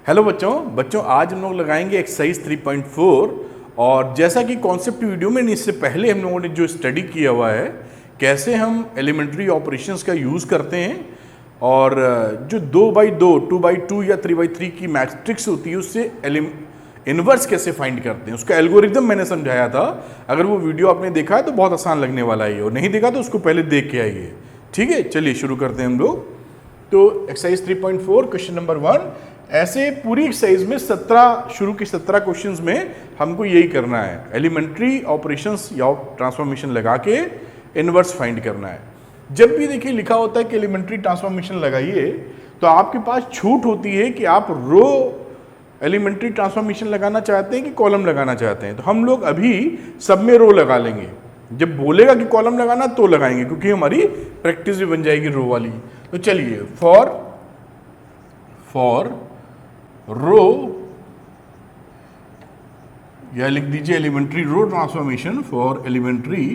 Hello बच्चों आज हम लोग लगाएंगे एक्सरसाइज 3.4। और जैसा कि कॉन्सेप्ट वीडियो में इससे पहले हम लोगों ने जो स्टडी किया हुआ है कैसे हम एलिमेंट्री ऑपरेशंस का यूज़ करते हैं और जो 2x2, 2x2 या 3x3 की मैट्रिक्स होती है उससे इन्वर्स कैसे फाइंड करते हैं उसका एल्गोरिदम मैंने समझाया था। अगर वो वीडियो आपने देखा है तो बहुत आसान लगने वाला है, और नहीं देखा तो उसको पहले देख के आइए। ठीक है, चलिए शुरू करते हैं हम लोग। तो एक्सरसाइज 3.4 क्वेश्चन नंबर 1। ऐसे पूरी एक्सरसाइज में 17 शुरू की 17 क्वेश्चंस में हमको यही करना है, एलिमेंट्री ऑपरेशंस या ट्रांसफॉर्मेशन लगा के इनवर्स फाइंड करना है। जब भी देखिए लिखा होता है कि एलिमेंट्री ट्रांसफॉर्मेशन लगाइए तो आपके पास छूट होती है कि आप रो एलिमेंट्री ट्रांसफॉर्मेशन लगाना चाहते हैं कि कॉलम लगाना चाहते हैं। तो हम लोग अभी सब में रो लगा लेंगे, जब बोलेगा कि कॉलम लगाना तो लगाएंगे, क्योंकि हमारी प्रैक्टिस भी बन जाएगी रो वाली। तो चलिए फॉर रो या लिख दीजिए elementary row transformation, for elementary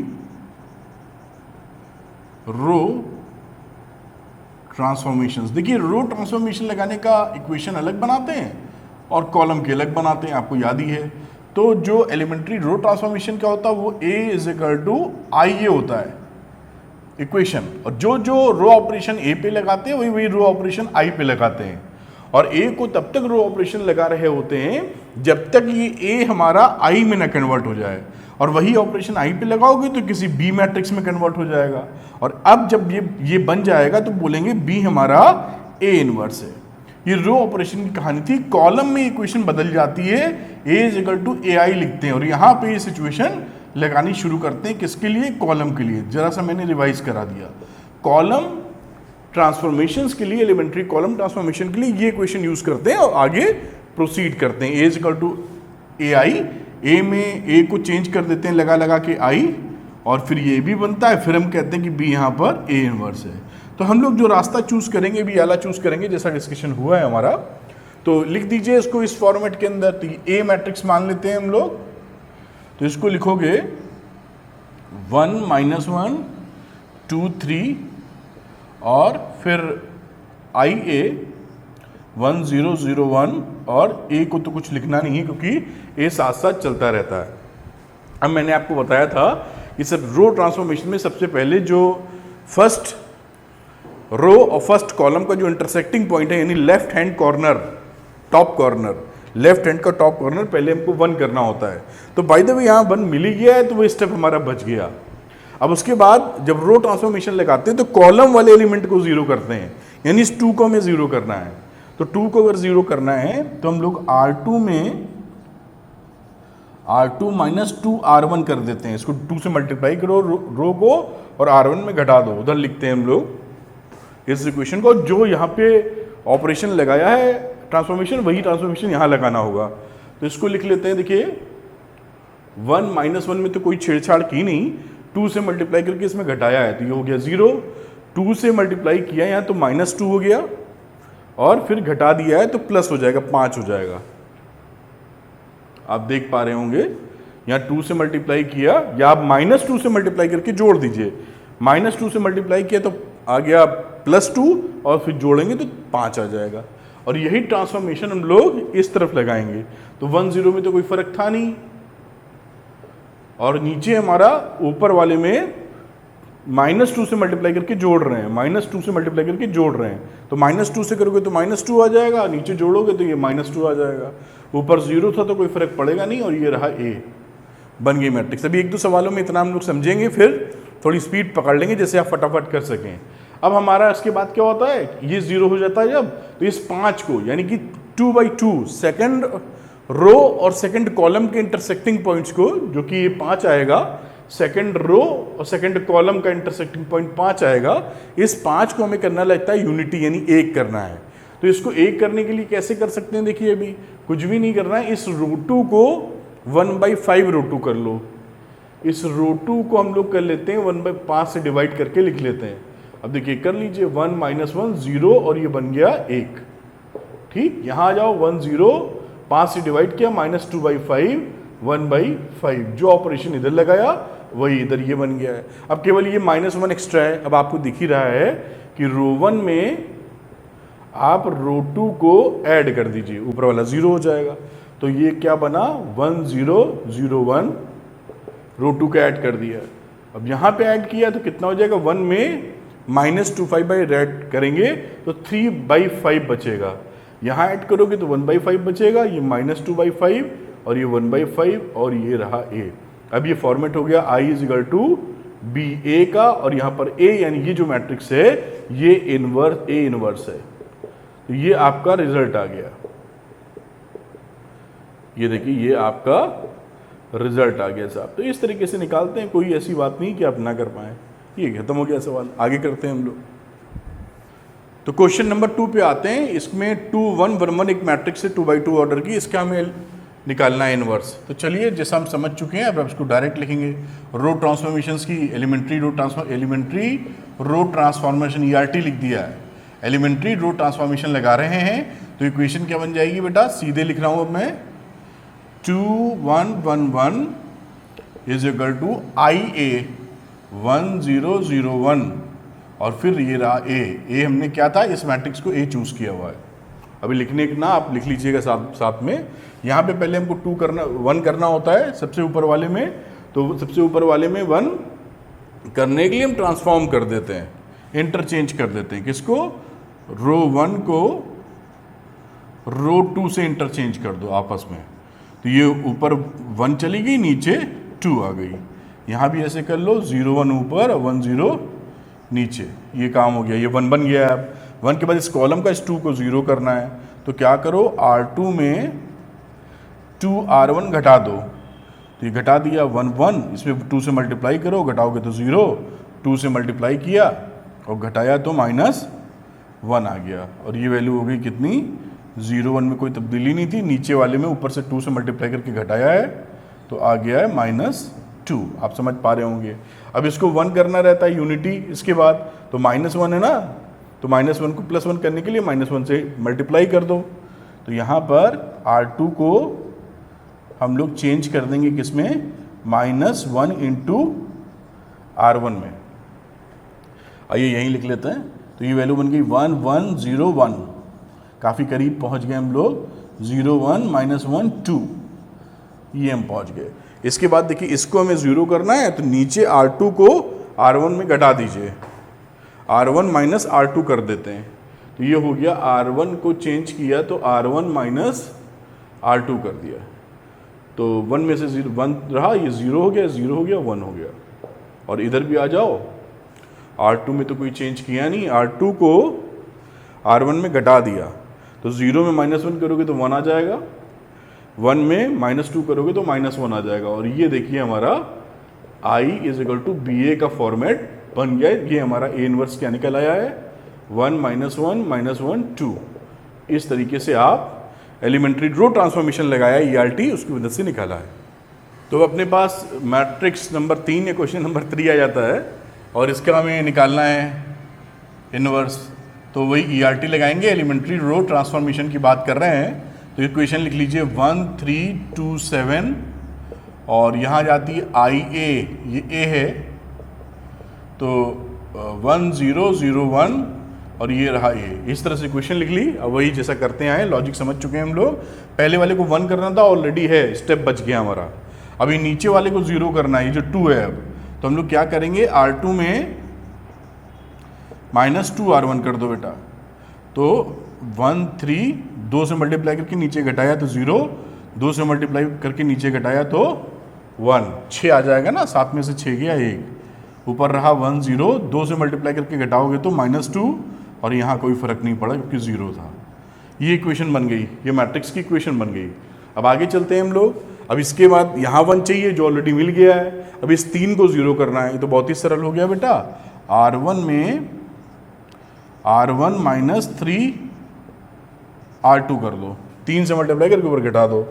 row transformations. देखिए रो ट्रांसफॉर्मेशन लगाने का इक्वेशन अलग बनाते हैं और कॉलम के अलग बनाते हैं, आपको याद ही है। तो जो एलिमेंट्री रो ट्रांसफॉर्मेशन का होता है वो A = IA होता है इक्वेशन, और जो जो रो ऑपरेशन A पे लगाते हैं वही रो ऑपरेशन I पे लगाते हैं। और A को तब तक रो ऑपरेशन लगा रहे होते हैं जब तक ये A हमारा I में ना कन्वर्ट हो जाए, और वही ऑपरेशन I पे लगाओगे तो किसी B मैट्रिक्स में कन्वर्ट हो जाएगा। और अब जब ये बन जाएगा तो बोलेंगे B हमारा A इनवर्स है। ये रो ऑपरेशन की कहानी थी। कॉलम में इक्वेशन बदल जाती है, A = AI लिखते हैं, और यहाँ पे ये सिचुएशन लगानी शुरू करते हैं किसके लिए, कॉलम के लिए। जरा सा मैंने रिवाइज करा दिया, कॉलम ट्रांसफॉर्मेशंस के लिए, एलिमेंट्री कॉलम ट्रांसफॉर्मेशन के लिए ये इक्वेशन यूज करते हैं और आगे प्रोसीड करते हैं। A = AI, A में A को चेंज कर देते हैं लगा लगा के I, और फिर ये भी बनता है, फिर हम कहते हैं कि B यहाँ पर A इनवर्स है। तो हम लोग जो रास्ता चूज करेंगे भी वाला चूज करेंगे जैसा डिस्कशन हुआ है हमारा। तो लिख दीजिए इसको इस फॉर्मेट के अंदर। तो A मैट्रिक्स मान लेते हैं हम लोग, तो इसको लिखोगे 1 - 1 2 3 और फिर IA 1 0 0 1, और A को तो कुछ लिखना नहीं है क्योंकि A साथ साथ चलता रहता है। अब मैंने आपको बताया था कि सब रो ट्रांसफॉर्मेशन में सबसे पहले जो फर्स्ट रो और फर्स्ट कॉलम का जो इंटरसेक्टिंग पॉइंट है, यानी left hand corner, top corner, left hand का टॉप कॉर्नर पहले हमको 1 करना होता है। तो बाय द वे यहाँ 1 मिल ही गया है, तो वो स्टेप हमारा बच गया। अब उसके बाद जब रो ट्रांसफॉर्मेशन लगाते हैं तो कॉलम वाले एलिमेंट को 0 करते हैं, यानी इस 2 को हमें 0 करना है। तो 2 को अगर 0 करना है तो हम लोग R2 में R2 - 2 R1 कर देते हैं। इसको 2 से मल्टीप्लाई करो रो को और R1 में घटा दो, उधर लिखते हैं हम लोग इस इक्वेशन को। जो यहाँ पे ऑपरेशन लगाया है ट्रांसफॉर्मेशन, वही ट्रांसफॉर्मेशन यहाँ लगाना होगा। तो इसको लिख लेते हैं। देखिए 1 - 1 में तो कोई छेड़छाड़ की नहीं, 2 से मल्टीप्लाई करके इसमें घटाया है तो ये हो गया 0। 2 से मल्टीप्लाई किया यहाँ तो -2 हो गया, और फिर घटा दिया है तो प्लस हो जाएगा, 5 हो जाएगा। आप देख पा रहे होंगे यहाँ 2 से मल्टीप्लाई किया, या आप -2 से मल्टीप्लाई करके जोड़ दीजिए। -2 से मल्टीप्लाई किया तो आ गया +2, और फिर जोड़ेंगे तो 5 आ जाएगा। और यही ट्रांसफॉर्मेशन हम लोग इस तरफ लगाएंगे। तो 1 0 में तो कोई फर्क था नहीं, और नीचे हमारा ऊपर वाले में -2 से मल्टीप्लाई करके जोड़ रहे हैं, -2 से मल्टीप्लाई करके जोड़ रहे हैं। तो -2 से करोगे तो -2 आ जाएगा, नीचे जोड़ोगे तो ये -2 आ जाएगा। ऊपर 0 था तो कोई फर्क पड़ेगा नहीं, और ये रहा A, बन गई मैट्रिक्स। अभी 1-2 सवालों में इतना हम लोग समझेंगे, फिर थोड़ी स्पीड पकड़ लेंगे जैसे आप फटाफट कर सकें। अब हमारा इसके बाद क्या होता है, ये 0 हो जाता है जब, तो इस 5 को यानी कि 2x2 सेकंड रो और सेकंड कॉलम के इंटरसेक्टिंग पॉइंट्स को, जो कि ये 5 आएगा, सेकंड रो और सेकंड कॉलम का इंटरसेक्टिंग पॉइंट 5 आएगा। इस 5 को हमें करना लगता है यूनिटी, यानी 1 करना है। तो इसको 1 करने के लिए कैसे कर सकते हैं, देखिए अभी कुछ भी नहीं करना है, इस √2 को 1/5 √2 कर लो। इस √2 को हम लोग कर लेते हैं 1/5 से डिवाइड करके लिख लेते हैं। अब देखिए कर लीजिए 1 - 1 0, और ये बन गया 1। ठीक, यहाँ आ जाओ 1 0, 5 से डिवाइड किया, -2/5 1/5। जो ऑपरेशन इधर लगाया वही इधर ये बन गया है। अब केवल ये -1 एक्स्ट्रा है। अब आपको दिख ही रहा है कि रो 1 में आप रो 2 को ऐड कर दीजिए, ऊपर वाला 0 हो जाएगा। तो ये क्या बना 1 0 0 1, रो 2 का ऐड कर दिया। अब यहाँ पे ऐड किया तो कितना हो जाएगा, 1 में -25 बाई ऐड करेंगे तो 3/5 बचेगा। यहाँ ऐड करोगे तो 1/5 बचेगा, ये -2/5 और ये 1/5 और ये रहा a। अब ये फॉर्मेट हो गया I = BA का, और यहाँ पर A यानी ये जो मैट्रिक्स है ये इनवर्स A इनवर्स है। तो ये आपका रिजल्ट आ गया, ये देखिए ये आपका रिजल्ट आ गया साहब। तो इस तरीके से निकालते हैं, कोई ऐसी बात नहीं कि आप ना कर पाए। ये खत्म हो गया सवाल, आगे करते हैं हम लोग। तो क्वेश्चन नंबर 2 पे आते हैं। इसमें 2 1 1 1 एक मैट्रिक्स है 2x2 ऑर्डर की, इसका हमें निकालना है इनवर्स। तो चलिए जैसा हम समझ चुके हैं अब इसको डायरेक्ट लिखेंगे। रो ट्रांसफॉर्मेशंस की एलिमेंट्री रो ट्रांसफॉर्मेशन ERT लिख दिया है, एलिमेंट्री रो ट्रांसफॉर्मेशन लगा रहे हैं। तो इक्वेशन क्या बन जाएगी बेटा, सीधे लिख रहा हूँ अब मैं, 2 1 1 1 = IA 1 0 0 1 और फिर ये रहा A हमने क्या था, इस मैट्रिक्स को A चूज किया हुआ है। अभी लिखने के ना आप लिख लीजिएगा साथ में। यहाँ पे पहले हमको 1 करना होता है सबसे ऊपर वाले में, तो सबसे ऊपर वाले में 1 करने के लिए हम ट्रांसफॉर्म कर देते हैं, इंटरचेंज कर देते हैं। किसको, रो 1 को रो 2 से इंटरचेंज कर दो आपस में। तो ये ऊपर 1 चली गई, नीचे 2 आ गई। यहाँ भी ऐसे कर लो, 0 1 ऊपर 1 0 नीचे, ये काम हो गया, ये 1 बन गया। अब 1 के बाद इस कॉलम का इस 2 को 0 करना है, तो क्या करो, R2 में 2R1 घटा दो। तो ये घटा दिया 1 1, इसमें 2 से मल्टीप्लाई करो, घटाओगे तो 0, 2 से मल्टीप्लाई किया और घटाया तो -1 आ गया। और ये वैल्यू हो गई कितनी, 0 1 में कोई तब्दीली नहीं थी, नीचे वाले में ऊपर से 2 से मल्टीप्लाई करके घटाया है तो आ गया है -2। आप समझ पा रहे होंगे। अब इसको 1 करना रहता है यूनिटी, इसके बाद तो -1 है ना, तो -1 को +1 करने के लिए -1 से मल्टीप्लाई कर दो। तो यहाँ पर R2 को हम लोग चेंज कर देंगे किसमें, -1 × R1 में। आइए यहीं लिख लेते हैं। तो ये वैल्यू बन गई 1 1 0 1, काफ़ी करीब पहुँच गए हम लोग, 0 1 -1 2, ये हम पहुँच गए। इसके बाद देखिए इसको हमें 0 करना है, तो नीचे R2 को R1 में घटा दीजिए, R1 - R2 कर देते हैं। तो ये हो गया, R1 को चेंज किया तो R1 - R2 कर दिया। तो 1 में से 1 रहा, ये 0 हो गया, 0 हो गया, 1 हो गया। और इधर भी आ जाओ, R2 में तो कोई चेंज किया नहीं, R2 को R1 में घटा दिया। तो 0 में -1 करोगे तो 1 आ जाएगा, 1 में -2 करोगे तो -1 आ जाएगा। और ये देखिए हमारा I = BA का फॉर्मेट बन गया। ये हमारा A इनवर्स क्या निकल आया है, 1 -1 -1 2। इस तरीके से आप एलिमेंट्री रो ट्रांसफॉर्मेशन लगाया ERT, उसकी मदद से निकाला है। तो अपने पास मैट्रिक्स नंबर 3 या क्वेश्चन नंबर 3 आ जाता है और इसका हमें निकालना है इनवर्स। तो वही ERT लगाएंगे, एलिमेंट्री रो ट्रांसफॉर्मेशन की बात कर रहे हैं। तो इक्वेशन लिख लीजिए 1 3 2 7 और यहाँ जाती है IA, ये A है, तो 1 0 0 1 और ये रहा A। इस तरह से इक्वेशन लिख ली। अब वही जैसा करते आए, लॉजिक समझ चुके हैं हम लोग। पहले वाले को 1 करना था, ऑलरेडी है, स्टेप बच गया हमारा। अभी नीचे वाले को 0 करना है, ये जो 2 है। अब तो हम लोग क्या करेंगे, R2 में -2 R1 कर दो बेटा। तो 1 3, 2 से मल्टीप्लाई करके नीचे घटाया तो 0, 2 से मल्टीप्लाई करके नीचे घटाया तो 1, 6 आ जाएगा ना, 7 में से 6 गया 1, ऊपर रहा 1 0, 2 से मल्टीप्लाई करके घटाओगे तो -2 और यहाँ कोई फर्क नहीं पड़ा क्योंकि 0 था। ये इक्वेशन बन गई, ये मैट्रिक्स की इक्वेशन बन गई। अब आगे चलते हैं हम लोग। अब इसके बाद यहाँ 1 चाहिए जो ऑलरेडी मिल गया है। अब इस 3 को 0 करना है, तो बहुत ही सरल हो गया बेटा। R1 में R1 - 3 R2 कर दो, 3 से मल्टीप्लाई करके ऊपर घटा दो।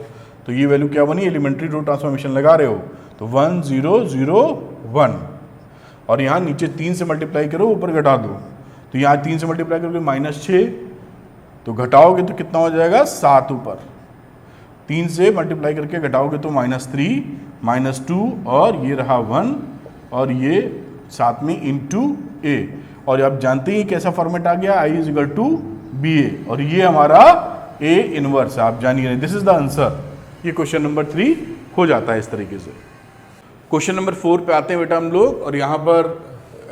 तो ये वैल्यू क्या बनी, एलिमेंट्री रो ट्रांसफॉर्मेशन लगा रहे हो तो 1 0 0 1 और यहाँ नीचे 3 से मल्टीप्लाई करो, ऊपर घटा दो। तो यहाँ 3 से मल्टीप्लाई करोगे -6, तो घटाओगे तो कितना हो जाएगा, 7 ऊपर। 3 से मल्टीप्लाई करके घटाओगे तो -3 -2 और ये रहा 1 और ये साथ में × A। और आप जानते ही कैसा फॉर्मेट आ गया, I = बी ए, और ये हमारा ए इनवर्स है, आप जानिए, दिस इज द आंसर। ये क्वेश्चन नंबर 3 हो जाता है इस तरीके से। क्वेश्चन नंबर 4 पे आते हैं बेटा हम लोग, और यहाँ पर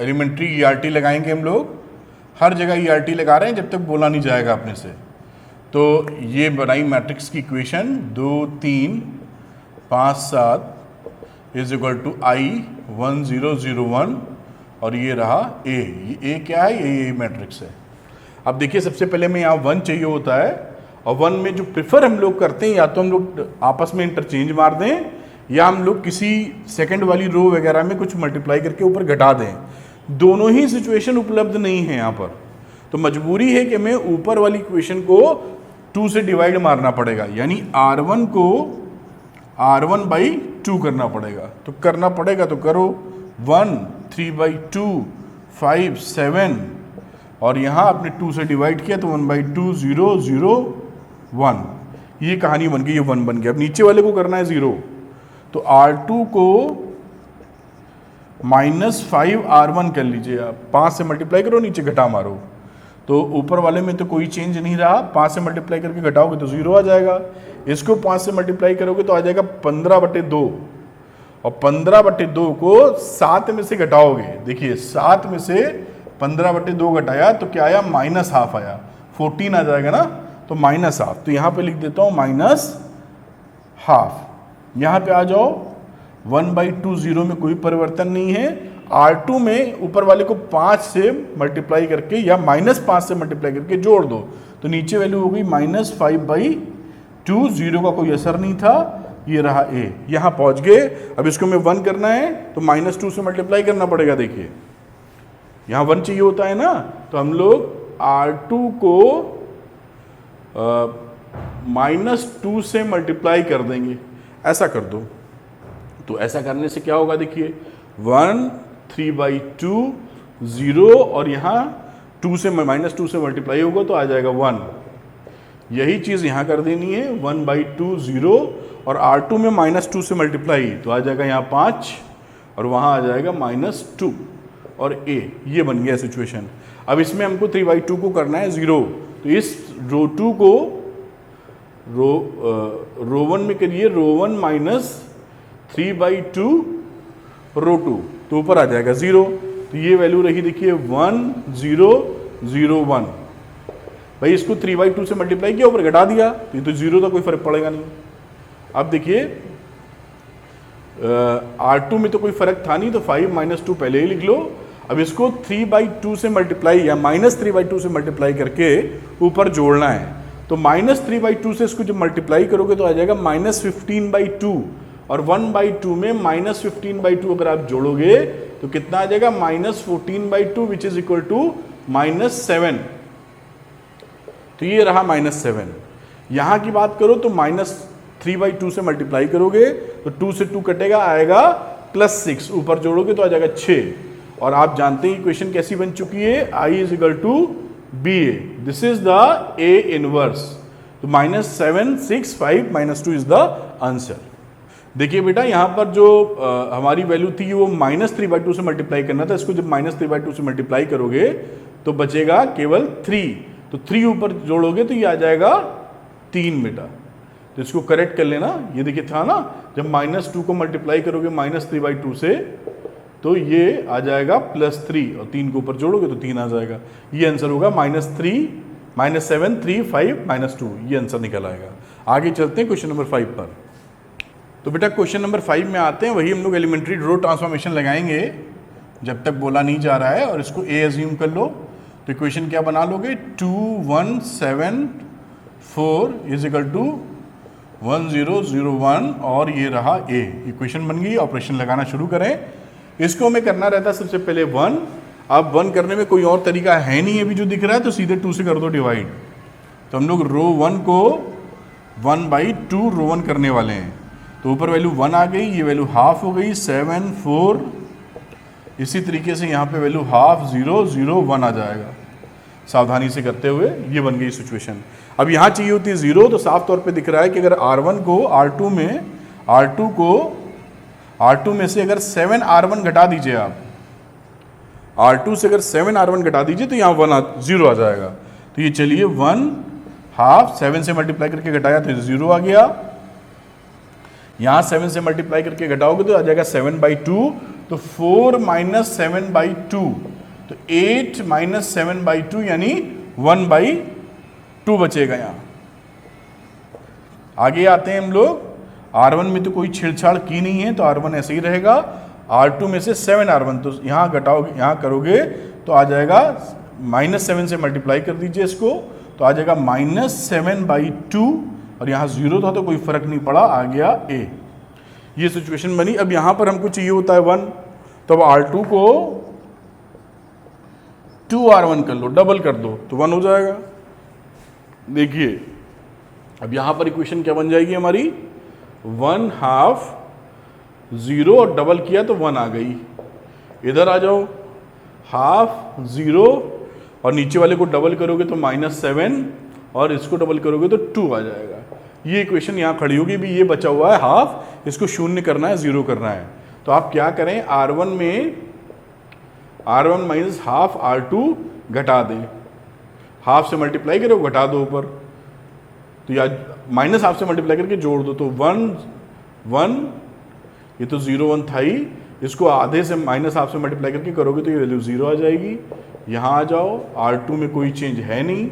एलिमेंट्री ईआरटी लगाएंगे हम लोग। हर जगह ईआरटी लगा रहे हैं जब तक बोला नहीं जाएगा अपने से। तो ये बनाई मैट्रिक्स की equation 2 3 5 7 is equal to I 1 0 0 1, और ये रहा ए। ये ए क्या है? ये मैट्रिक्स है। अब देखिए, सबसे पहले में यहाँ 1 चाहिए होता है, और 1 में जो प्रेफर हम लोग करते हैं, या तो हम लोग आपस में इंटरचेंज मार दें, या हम लोग किसी सेकंड वाली रो वगैरह में कुछ मल्टीप्लाई करके ऊपर घटा दें। दोनों ही सिचुएशन उपलब्ध नहीं है यहाँ पर, तो मजबूरी है कि मैं ऊपर वाली इक्वेशन को 2 से डिवाइड मारना पड़ेगा, यानी R1 को R1/2 करना पड़ेगा। तो करना पड़ेगा तो करो, 1 3/2 5 7, और यहाँ आपने 2 से डिवाइड किया तो 1/2 0 0 1, ये कहानी बन गई, ये 1 बन गया। अब नीचे वाले को करना है 0, तो R2 को -5 R1 कर लीजिए आप, 5 से मल्टीप्लाई करो, नीचे घटा मारो, तो ऊपर वाले में तो कोई चेंज नहीं रहा। 5 से मल्टीप्लाई करके घटाओगे तो 0 आ जाएगा। इसको 5 से मल्टीप्लाई करोगे तो आ जाएगा 15/2, और 15/2 को 7 में से घटाओगे। देखिए, 7 में से 15/2 घटाया तो क्या आया? -½ आया, 14 आ जाएगा ना, तो -½। तो यहाँ पे लिख देता हूँ -½ यहाँ पे आ जाओ, 1/2 0 में कोई परिवर्तन नहीं है। R2 में ऊपर वाले को 5 से मल्टीप्लाई करके या -5 से मल्टीप्लाई करके जोड़ दो, तो नीचे वैल्यू हो गई -5/2, 0 का कोई असर नहीं था। ये रहा A, यहाँ पहुँच गए। अब इसको मैं 1 करना है तो -2 से मल्टीप्लाई करना पड़ेगा। देखिए, यहाँ 1 चाहिए होता है ना, तो हम लोग R2 को -2 से मल्टीप्लाई कर देंगे, ऐसा कर दो। तो ऐसा करने से क्या होगा? देखिए, 1 3/2 0, और यहाँ 2 से -2 से मल्टीप्लाई होगा तो आ जाएगा 1। यही चीज़ यहाँ कर देनी है, 1/2 0, और R2 में -2 से मल्टीप्लाई तो आ जाएगा यहाँ 5, और वहाँ आ जाएगा -2 और A। ये बन गया सिचुएशन। अब इसमें हमको 3/2 को करना है 0, तो इस रो 2 को रो 1 में करिए, रो 1 -3/2 रो 2, तो ऊपर आ जाएगा 0। तो ये वैल्यू रही, देखिए 1 0 0 1। भाई इसको 3/2 से मल्टीप्लाई किया, ऊपर घटा दिया, तो ये तो 0 था, कोई फर्क पड़ेगा नहीं। अब देखिए, R2 में तो कोई फर्क था नहीं, तो 5 - 2 पहले ही लिख लो। अब इसको 3/2 से मल्टीप्लाई या -3/2 से मल्टीप्लाई करके ऊपर जोड़ना है, तो -3/2 से इसको जब मल्टीप्लाई करोगे तो आ जाएगा -15/2, और 1/2 में -15/2 अगर आप जोड़ोगे तो कितना आ जाएगा? -14/2, विच इज इक्वल टू -7। तो ये रहा -7। यहाँ की बात करो तो -3/2 से मल्टीप्लाई करोगे तो 2 से 2 कटेगा, आएगा +6, ऊपर जोड़ोगे तो आ जाएगा 6। और आप जानते हैं इक्वेशन कैसी बन चुकी है, I is equal to BA, this is the A inverse. तो -7 6 5 -2 इज द आंसर। देखिए बेटा, यहाँ पर जो हमारी वैल्यू थी वो -3/2 से मल्टीप्लाई करना था। इसको जब -3/2 से मल्टीप्लाई करोगे तो बचेगा केवल 3, तो 3 ऊपर जोड़ोगे तो ये आ जाएगा 3 बेटा। तो इसको करेक्ट कर लेना। ये देखिए था ना, जब -2 को मल्टीप्लाई करोगे -3/2 से तो ये आ जाएगा +3, और 3 को ऊपर जोड़ोगे तो 3 आ जाएगा। ये आंसर होगा -3 -7 3 5 -2, ये आंसर निकल आएगा। आगे चलते हैं क्वेश्चन नंबर 5 पर। तो बेटा क्वेश्चन नंबर 5 में आते हैं, वही हम लोग एलिमेंट्री रो ट्रांसफॉर्मेशन लगाएंगे जब तक बोला नहीं जा रहा है, और इसको A एज्यूम कर लो। तो इक्वेशन क्या बना लोगे? 2 1 7 4 इज इक्वल टू 1 0 0 1, और ये रहा A। इक्वेशन बन गई। ऑपरेशन लगाना शुरू करें। इसको हमें करना रहता है सबसे पहले 1। अब 1 करने में कोई और तरीका है नहीं, अभी जो दिख रहा है, तो सीधे 2 से कर दो डिवाइड। तो हम लोग रो 1 को 1/2 रो 1 करने वाले हैं। तो ऊपर वैल्यू 1 आ गई, ये वैल्यू हाफ हो गई, 7 4। इसी तरीके से यहाँ पे वैल्यू हाफ 0 0 1 आ जाएगा। सावधानी से करते हुए ये बन गई सिचुएशन। अब यहाँ चाहिए होती है 0, तो साफ तौर पे दिख रहा है कि अगर R1 को R2 में से अगर 7 R1 घटा दीजिए आप, R2 से अगर 7 R1 घटा दीजिए तो यहाँ 0 आ जाएगा। तो ये चलिए 1/2 7 से मल्टीप्लाई करके घटाया तो 0 आ गया। यहाँ 7 से मल्टीप्लाई करके घटाओगे तो आ जाएगा 7/2, तो 4 - 7/2, तो 8 - 7/2 यानी 1/2 बचेगा। यहाँ आगे आते हैं हम लोग, R1 में तो कोई छेड़छाड़ की नहीं है तो R1 ऐसे ही रहेगा। R2 में से 7R1, तो यहाँ घटाओगे, यहाँ करोगे तो आ जाएगा -7 से मल्टीप्लाई कर दीजिए इसको, तो आ जाएगा -7/2, और यहाँ 0 था तो कोई फर्क नहीं पड़ा, आ गया A। ये सिचुएशन बनी। अब यहाँ पर हमको चाहिए होता है 1, तो अब R2 को 2R1 कर लो, डबल कर दो तो 1 हो जाएगा। देखिए अब यहाँ पर इक्वेशन क्या बन जाएगी हमारी, 1/2 0 और डबल किया तो 1 आ गई। इधर आ जाओ, 1/2 0 और नीचे वाले को डबल करोगे तो -7 और इसको डबल करोगे तो 2 आ जाएगा। ये इक्वेशन यहाँ खड़ी होगी। भी ये बचा हुआ है 1/2, इसको शून्य करना है, 0 करना है। तो आप क्या करें, R1 में R1 - 1/2 R2 घटा दें, 1/2 से मल्टीप्लाई करो, घटा दो ऊपर, तो या -1/2 से मल्टीप्लाई करके जोड़ दो तो 1 1, ये तो 0 1 था ही, इसको आधे से -1/2 से मल्टीप्लाई करके करोगे तो ये वैल्यू 0 आ जाएगी। यहाँ आ जाओ, R2 में कोई चेंज है नहीं,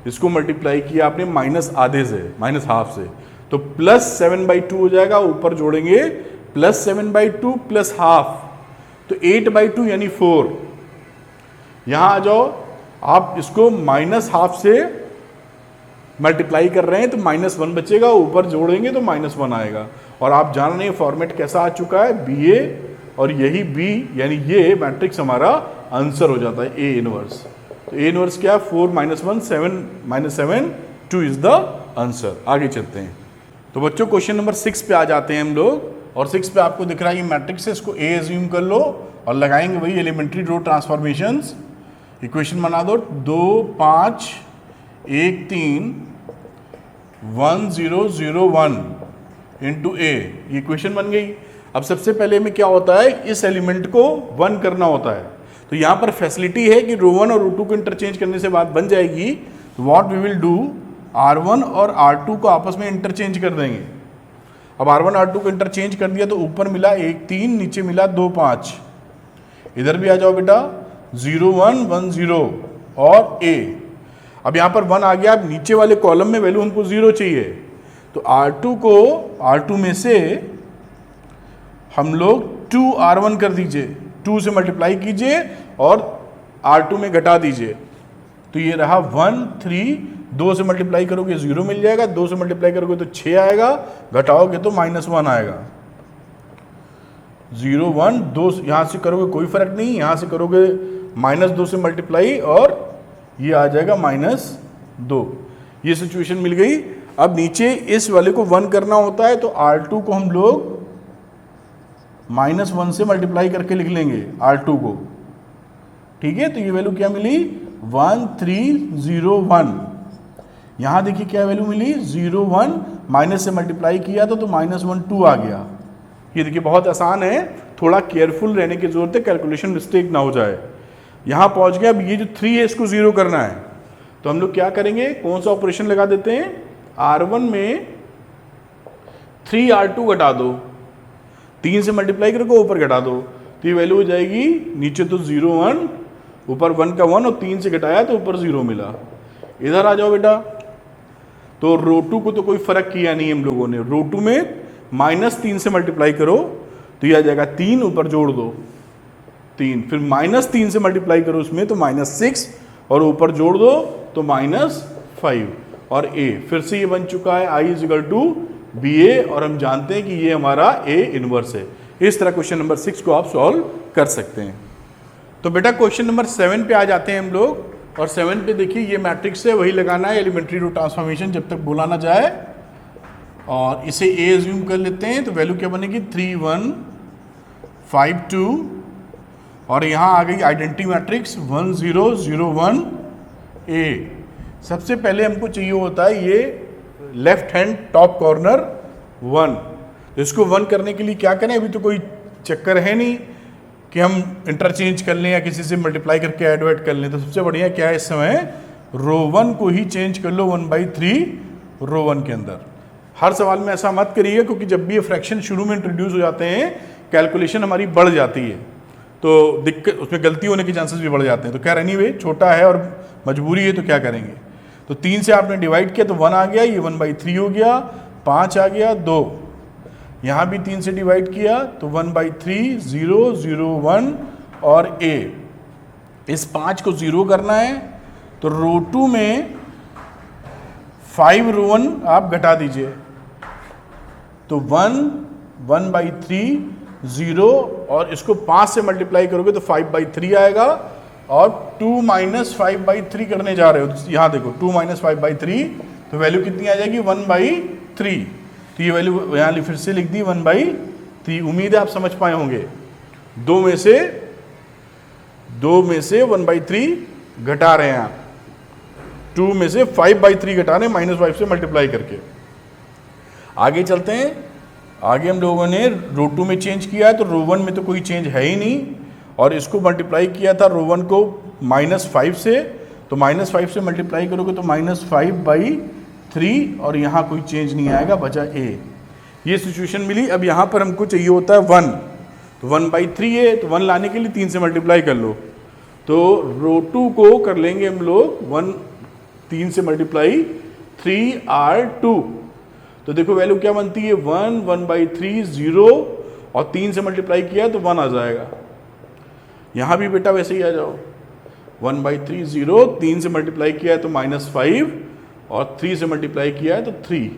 इसको मल्टीप्लाई किया आपने -आधे से, -1/2 से, तो +7/2 हो जाएगा। ऊपर जोड़ेंगे +7/2 +1/2, तो 8/2 यानी 4। यहाँ आ जाओ, आप इसको -1/2 से मल्टीप्लाई कर रहे हैं तो -1 बचेगा, ऊपर जोड़ेंगे तो -1 आएगा। और आप जान रहे हैं फॉर्मेट कैसा आ चुका है, BA, और यही B यानी ये मैट्रिक्स हमारा आंसर हो जाता है A इनवर्स। तो A इनवर्स क्या है, 4 - 1 7 - 7 2 इज द आंसर। आगे चलते हैं। तो बच्चों क्वेश्चन नंबर 6 पे आ जाते हैं हम लोग, और 6 पे आपको दिख रहा है ये मैट्रिक्स है, इसको A एज्यूम कर लो और लगाएंगे वही एलिमेंट्री रो ट्रांसफॉर्मेशंस। इक्वेशन बना दो, 2 5 1 3 1 0 0 1 इंटू A, ये इक्वेशन बन गई। अब सबसे पहले में क्या होता है, इस एलिमेंट को 1 करना होता है। तो यहाँ पर फैसिलिटी है कि रो 1 और रो 2 को इंटरचेंज करने से बात बन जाएगी। तो what we will do, R1 और R2 को आपस में इंटरचेंज कर देंगे। अब R1 R2 को इंटरचेंज कर दिया तो ऊपर मिला 1 3, नीचे मिला 2 5। इधर भी आ जाओ बेटा, 0 1 1 0 और A। अब यहाँ पर 1 आ गया। अब नीचे वाले कॉलम में वैल्यू हमको 0 चाहिए, तो R2 को R2 में से हम लोग 2R1 कर दीजिए, 2 से मल्टीप्लाई कीजिए और R2 में घटा दीजिए, तो ये रहा 1 3, 2 से मल्टीप्लाई करोगे 0 मिल जाएगा, 2 से मल्टीप्लाई करोगे तो 6 आएगा, घटाओगे तो -1 आएगा। 0 1 2 यहाँ से करोगे कोई फर्क नहीं, यहाँ से करोगे -2 से मल्टीप्लाई और ये आ जाएगा -2। ये सिचुएशन मिल गई। अब नीचे इस वाले को 1 करना होता है, तो R2 को हम लोग -1 से मल्टीप्लाई करके लिख लेंगे R2 को, ठीक है। तो ये वैल्यू क्या मिली, 1 3 0 1। यहाँ देखिए क्या वैल्यू मिली, 0 1, माइनस से मल्टीप्लाई किया तो -1 2 आ गया। ये देखिए बहुत आसान है, थोड़ा केयरफुल रहने की जरूरत है, कैलकुलेशन मिस्टेक ना हो जाए। यहाँ पहुँच गया। अब ये जो 3 है इसको 0 करना है, तो हम लोग क्या करेंगे, कौन सा ऑपरेशन लगा देते हैं, R1 में 3R2 घटा दो, 3 से मल्टीप्लाई करके ऊपर घटा दो, तो ये वैल्यू हो जाएगी, नीचे तो 0 1, ऊपर 1 का 1 और 3 से घटाया तो ऊपर 0 मिला। इधर आ जाओ बेटा, तो रो 2 को तो कोई फर्क किया नहीं हम लोगों ने, रो 2 में -3 से मल्टीप्लाई करो तो ये आ जाएगा 3, ऊपर जोड़ दो 3, फिर -3 से मल्टीप्लाई करो उसमें तो -6 और ऊपर जोड़ दो तो -5 और A। फिर से ये बन चुका है I = BA, और हम जानते हैं कि ये हमारा A इनवर्स है। इस तरह क्वेश्चन नंबर 6 को आप सॉल्व कर सकते हैं। तो बेटा क्वेश्चन नंबर 7 पे आ जाते हैं हम लोग, और 7 पे देखिए ये मैट्रिक्स है, वही लगाना है एलिमेंट्री रो ट्रांसफॉर्मेशन जब तक बोला ना जाए, और इसे A एज्यूम कर लेते हैं। तो वैल्यू क्या बनेगी, 3 1 5 2, और यहाँ आ गई आइडेंटिटी मैट्रिक्स 1 0 0 1 A। सबसे पहले हमको चाहिए होता है ये लेफ्ट हैंड टॉप कॉर्नर 1। इसको 1 करने के लिए क्या करें, अभी तो कोई चक्कर है नहीं कि हम इंटरचेंज कर लें या किसी से मल्टीप्लाई करके ऐड वैड कर लें, तो सबसे बढ़िया क्या है इस समय, रो 1 को ही चेंज कर लो 1/3 रो 1 के अंदर। हर सवाल में ऐसा मत करिए, क्योंकि जब भी ये फ्रैक्शन शुरू में इंट्रोड्यूस हो जाते हैं कैलकुलेशन हमारी बढ़ जाती है, तो दिक्कत, उसमें गलती होने के चांसेस भी बढ़ जाते हैं। तो खैर एनीवे छोटा है और मजबूरी है तो क्या करेंगे, तो 3 से आपने डिवाइड किया तो 1 आ गया, ये 1/3 हो गया, 5 आ गया, 2, यहाँ भी 3 से डिवाइड किया तो 1/3, 0, 0, 1 और a। इस 5 को 0 करना है तो रो 2 में 5 रो 1 आप घटा दीजिए, तो 1, 1/3, 0 और इसको 5 से मल्टीप्लाई करोगे तो 5/3 आएगा, और 2 - 5/3 करने जा रहे हो तो यहाँ देखो 2 - 5/3 तो वैल्यू कितनी आ जाएगी 1/3। तो ये वैल्यू यहाँ फिर से लिख दी 1/3। उम्मीद है आप समझ पाए होंगे। 2 में से 1/3 घटा रहे हैं आप, 2 में से 5/3 घटा रहे हैं -5 से मल्टीप्लाई करके। आगे चलते हैं, आगे हम लोगों ने रो 2 में चेंज किया है, तो रो 1 में तो कोई चेंज है ही नहीं, और इसको मल्टीप्लाई किया था रो 1 को -5 से, तो -5 से मल्टीप्लाई करोगे तो -5/3 और यहाँ कोई चेंज नहीं आएगा, बचा a। ये सिचुएशन मिली। अब यहाँ पर हमको चाहिए होता है 1, तो 1/3 है, तो 1 लाने के लिए 3 से मल्टीप्लाई कर लो, तो रो 2 को कर लेंगे हम लोग 3 से मल्टीप्लाई 3r2, तो देखो वैल्यू क्या बनती है 1, 1/3, 0 और 3 से मल्टीप्लाई किया तो 1 आ जाएगा। यहाँ भी बेटा वैसे ही आ जाओ, 1/3, 0, 3 से मल्टीप्लाई किया है तो -5 और 3 से मल्टीप्लाई किया है तो 3।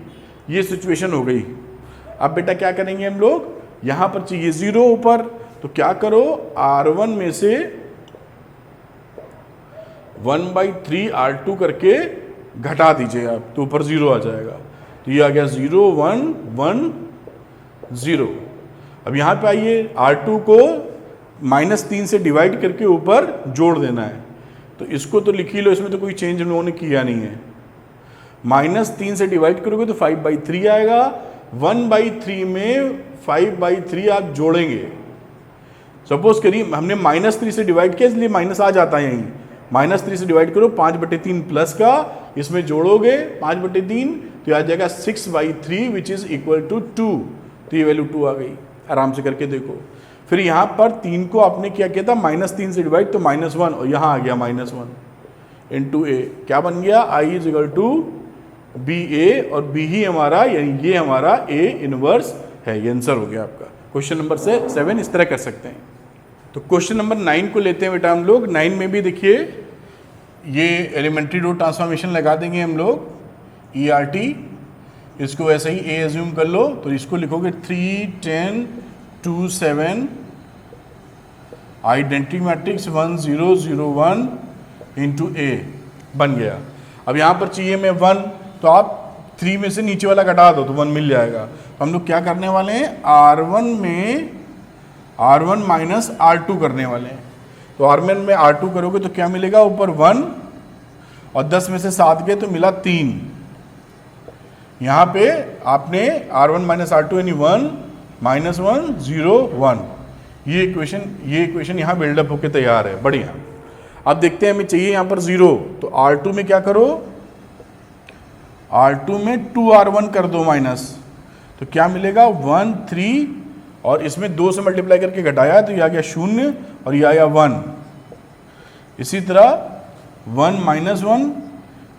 ये सिचुएशन हो गई। अब बेटा क्या करेंगे हम लोग, यहाँ पर चाहिए 0 ऊपर, तो क्या करो r1 में से 1/3 r2 करके घटा दीजिए आप, तो ऊपर 0 आ जाएगा। तो ये आ गया 0, 1, 1, 0। अब यहाँ पे आइए, r2 को -3 से डिवाइड करके ऊपर जोड़ देना है, तो इसको तो लिख ही लो, इसमें तो कोई चेंज हम लोगों ने किया नहीं है। -3 से डिवाइड करोगे तो 5/3 आएगा, 1/3 में 5/3 आप जोड़ेंगे। सपोज करिए हमने -3 से डिवाइड किया इसलिए माइनस आ जाता है यहीं, -3 से डिवाइड करो 5/3 प्लस का, इसमें जोड़ोगे 5/3 तो आ जाएगा 6/3 विच इज इक्वल टू 2, तो ये वैल्यू 2 आ गई। आराम से करके देखो। फिर यहाँ पर 3 को आपने क्या किया था -3 से डिवाइड तो -1, और यहाँ आ गया -1 इंटू a, क्या बन गया I is equal to BA, और B ही हमारा, यानी ये हमारा A इनवर्स है। ये आंसर हो गया आपका। क्वेश्चन नंबर 7 इस तरह कर सकते हैं। तो क्वेश्चन नंबर 9 को लेते हैं बेटा हम लोग। 9 में भी देखिए ये एलिमेंट्री रो ट्रांसफॉर्मेशन लगा देंगे हम लोग, ERT, इसको ऐसे ही A एज्यूम कर लो, तो इसको लिखोगे 3, 10, 2, 7, आइडेंटिटी मैट्रिक्स 1, 0, 0, 1 इंटू A बन गया। अब यहाँ पर चाहिए मैं 1, तो आप 3 में से नीचे वाला घटा दो तो 1 मिल जाएगा। हम लोग क्या करने वाले हैं, R1 में R1 माइनस R2 करने वाले हैं। तो R1 में R2 करोगे तो क्या मिलेगा, ऊपर 1 और 10 में से 7 गए तो मिला 3। यहाँ पे आपने R1 माइनस R2 यानी 1, -1, 0, 1, ये इक्वेशन यहाँ बिल्डअप होके तैयार है। बढ़िया। अब देखते हैं हमें चाहिए यहाँ पर 0, तो R2 में क्या करो, R2 में 2R1 कर दो माइनस, तो क्या मिलेगा 1, 3 और इसमें 2 से मल्टीप्लाई करके घटाया तो ये आ गया 0 और ये आया 1। इसी तरह 1 -1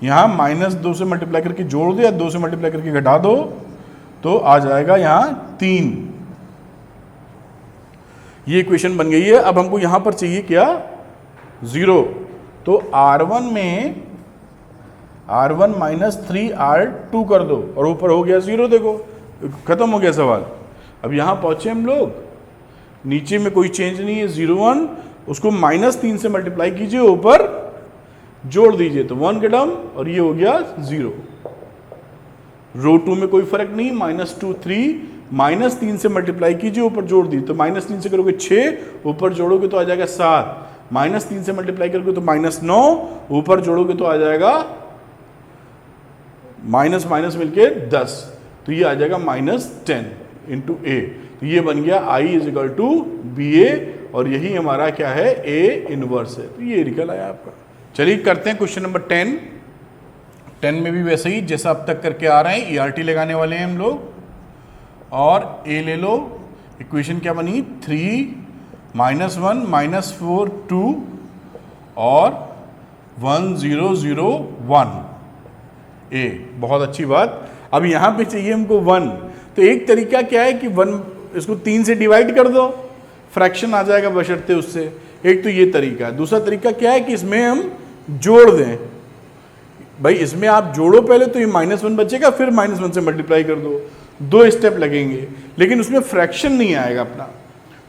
यहाँ -2 से मल्टीप्लाई करके जोड़ दो या 2 से मल्टीप्लाई करके घटा दो तो आ जाएगा यहाँ 3। ये इक्वेशन बन गई है। अब हमको यहाँ पर चाहिए क्या, 0, तो R1 में R1 माइनस 3R2 कर दो और ऊपर हो गया 0। देखो खत्म हो गया सवाल। अब यहाँ पहुंचे हम लोग, नीचे में कोई चेंज नहीं है, 0, 1, उसको -3 से मल्टीप्लाई कीजिए, ऊपर जोड़ दीजिए तो 1 के टर्म और ये हो गया 0। रो 2 में कोई फर्क नहीं, -2, 3, -3 से मल्टीप्लाई कीजिए, ऊपर जोड़ दी तो -3 से करोगे 6, ऊपर जोड़ोगे तो आ जाएगा 7, -3 से मल्टीप्लाई करोगे तो -9, ऊपर जोड़ोगे तो आ जाएगा माइनस माइनस मिलके 10, तो ये आ जाएगा -10 इंटू A। तो ये बन गया I is equal to BA और यही हमारा क्या है, ए इनवर्स है। तो ये निकल आया आपका। चलिए करते हैं क्वेश्चन नंबर 10। 10 में भी वैसे ही जैसा अब तक करके आ रहे हैं, ERT लगाने वाले हैं हम लोग। और ए ले लो, इक्वेशन क्या बनी, 3 -1 -4 2 और 1 0 0 1 ए। बहुत अच्छी बात। अब यहाँ पे चाहिए हमको 1, तो एक तरीका क्या है कि 1 इसको 3 से डिवाइड कर दो, फ्रैक्शन आ जाएगा बशर्ते उससे। एक तो ये तरीका है। दूसरा तरीका क्या है कि इसमें हम जोड़ दें। भाई इसमें आप जोड़ो पहले, तो ये -1 बचेगा, फिर -1 से मल्टीप्लाई कर दो। 2 स्टेप लगेंगे, लेकिन उसमें फ्रैक्शन नहीं आएगा अपना।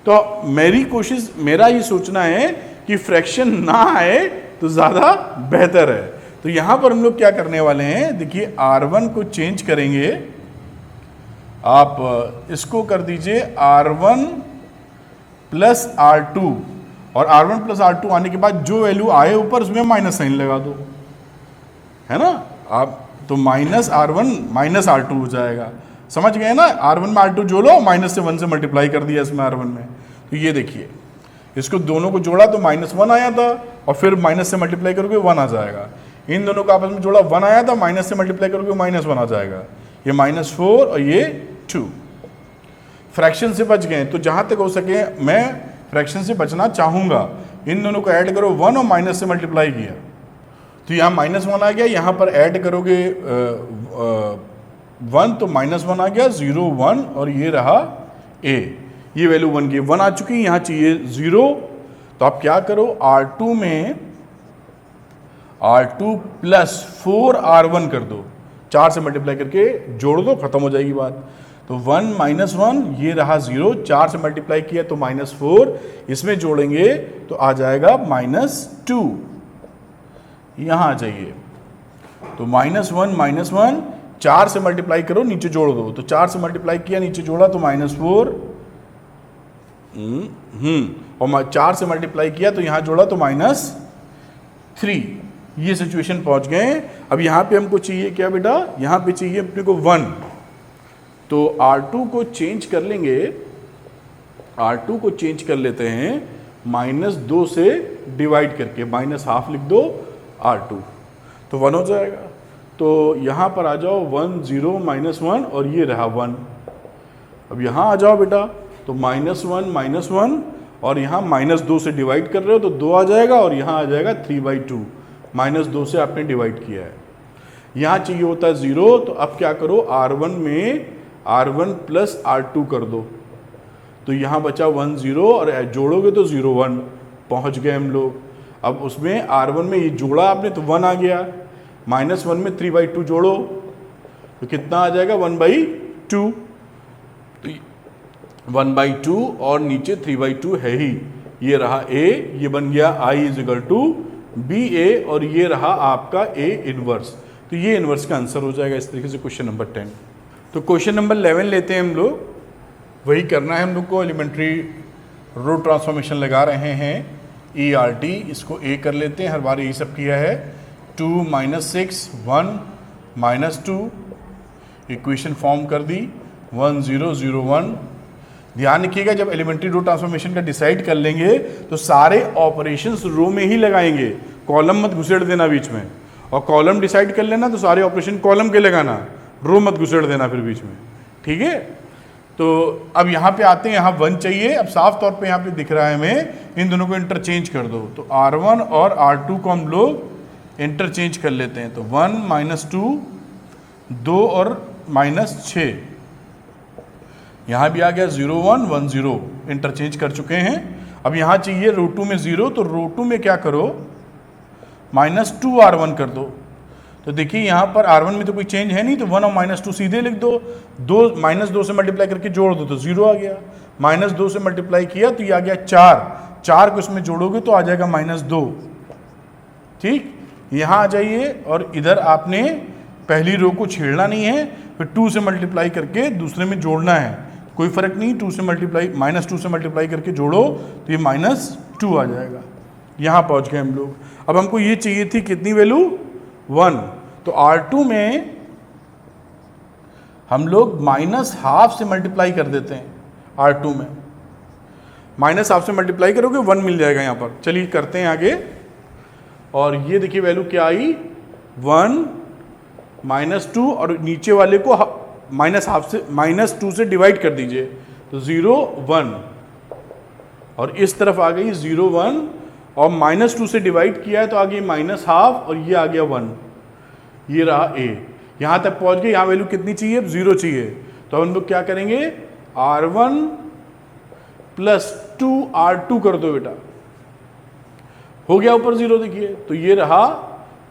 तो मेरी कोशिश, मेरा ये सोचना है कि फ्रैक्शन ना आए तो ज़्यादा बेहतर है। तो यहाँ पर हम लोग क्या करने वाले हैं, देखिए R1 को चेंज करेंगे। आप इसको कर दीजिए R1 प्लस R2, और R1 प्लस R2 आने के बाद जो वैल्यू आए ऊपर उसमें माइनस साइन लगा दो, है ना। आप तो -R1 -R2 हो जाएगा, समझ गए ना। R1 में R2 जोड़ो, -1 से मल्टीप्लाई कर दिया इसमें R1 में। तो ये देखिए, इसको दोनों को जोड़ा तो -1 आया था, और फिर माइनस से मल्टीप्लाई करोगे 1 आ जाएगा। इन दोनों को आपस में जोड़ा 1 आया था, माइनस से मल्टीप्लाई करोगे -1 आ जाएगा। ये -4 और ये 2। फ्रैक्शन से बच गए। तो जहाँ तक हो सके मैं फ्रैक्शन से बचना चाहूँगा। इन दोनों को ऐड करो 1 और माइनस से मल्टीप्लाई किया, तो यहाँ -1 आ गया। यहाँ पर ऐड करोगे 1 तो -1 आ गया, 0 1, और ये रहा a। ये वैल्यू 1 की 1 आ चुकी है, यहाँ चाहिए 0। तो आप क्या करो, R2 में R2 प्लस 4R1 कर दो, 4 से मल्टीप्लाई करके जोड़ दो, खत्म हो जाएगी बात। तो 1 -1, ये रहा 0, 4 से मल्टीप्लाई किया तो -4, इसमें जोड़ेंगे तो आ जाएगा -2। यहाँ आ जाइए, तो -1 -1, 4 से मल्टीप्लाई करो, नीचे जोड़ दो। तो 4 से मल्टीप्लाई किया, नीचे जोड़ा तो -4, और 4 से मल्टीप्लाई किया तो यहाँ जोड़ा तो -3। ये सिचुएशन पहुंच गए। अब यहाँ पे हमको चाहिए क्या बेटा, यहाँ पे चाहिए अपने को 1। तो R2 को चेंज कर लेंगे, R2 को चेंज कर लेते हैं -2 से डिवाइड करके, -½ लिख दो R2, तो 1 हो जाएगा। तो यहाँ पर आ जाओ 1 0 -1, और ये रहा 1। अब यहाँ आ जाओ बेटा, तो -1 -1, और यहाँ -2 से डिवाइड कर रहे हो तो 2 आ जाएगा, और यहाँ आ जाएगा 3/2। -2 से आपने डिवाइड किया है। यहाँ चाहिए होता है 0, तो अब क्या करो, R1 में R1 प्लस R2 कर दो। तो यहाँ बचा 1 0, और जोड़ोगे तो 0 1, पहुँच गए हम लोग। अब उसमें R1 में ये जोड़ा आपने तो 1 आ गया, -1 में 3/2 जोड़ो तो कितना आ जाएगा, 1/2। तो 1/2 और नीचे 3/2 है ही, ये रहा A, ये बन गया I = BA, और ये रहा आपका A इनवर्स। तो ये इनवर्स का आंसर हो जाएगा इस तरीके से क्वेश्चन नंबर 10। तो क्वेश्चन नंबर 11 लेते हैं हम लोग। वही करना है हम लोग को, एलिमेंट्री रो ट्रांसफॉर्मेशन लगा रहे हैं, ERT, इसको A कर लेते हैं। हर बार यही सब किया है। 2 -6 1 -2, इक्वेशन फॉर्म कर दी, 1 0 0 1। ध्यान रखिएगा, जब एलिमेंट्री रो ट्रांसफॉर्मेशन का डिसाइड कर लेंगे तो सारे ऑपरेशंस रो में ही लगाएंगे, कॉलम मत घुसेड़ देना बीच में। और कॉलम डिसाइड कर लेना तो सारे ऑपरेशन कॉलम के लगाना, रो मत घुसेड़ देना फिर बीच में, ठीक है। तो अब यहाँ पे आते हैं, यहाँ 1 चाहिए। अब साफ तौर पे यहाँ पे दिख रहा है हमें, इन दोनों को इंटरचेंज कर दो। तो R1 और R2 को हम लोग इंटरचेंज कर लेते हैं। तो 1 -2, 2 और -6, यहाँ भी आ गया 0 1 1 0, इंटरचेंज कर चुके हैं। अब यहाँ चाहिए √2 में 0, तो √2 में क्या करो, -2R1 कर दो। तो देखिए यहाँ पर R1 में तो कोई चेंज है नहीं, तो 1 और -2 सीधे लिख दो। -2 से मल्टीप्लाई करके जोड़ दो तो 0 आ गया। -2 से मल्टीप्लाई किया तो ये आ गया 4, 4 को इसमें जोड़ोगे तो आ जाएगा -2। ठीक, यहाँ आ जाइए, और इधर आपने पहली रो को छेड़ना नहीं है, फिर 2 से मल्टीप्लाई करके दूसरे में जोड़ना है, कोई फर्क नहीं। -2 से मल्टीप्लाई करके जोड़ो तो ये -2 आ जाएगा। यहाँ पहुँच गए हम लोग। अब हमको ये चाहिए थी कितनी वैल्यू, 1। तो R2 में हम लोग -½ से मल्टीप्लाई कर देते हैं। R2 में माइनस हाफ से मल्टीप्लाई करोगे 1 मिल जाएगा यहाँ पर। चलिए करते हैं आगे, और ये देखिए वैल्यू क्या आई 1 -2, और नीचे वाले को माइनस हाफ से -2 से डिवाइड कर दीजिए तो 0 1, और इस तरफ आ गई 0 1, और -2 से डिवाइड किया है तो आ गई माइनस हाफ, और ये आ गया 1, ये रहा a। यहाँ तक पहुँच गए। यहाँ वैल्यू कितनी चाहिए? 0 चाहिए। तो हम लोग क्या करेंगे, R1 + 2R2 कर दो बेटा, हो गया ऊपर 0 देखिए। तो ये रहा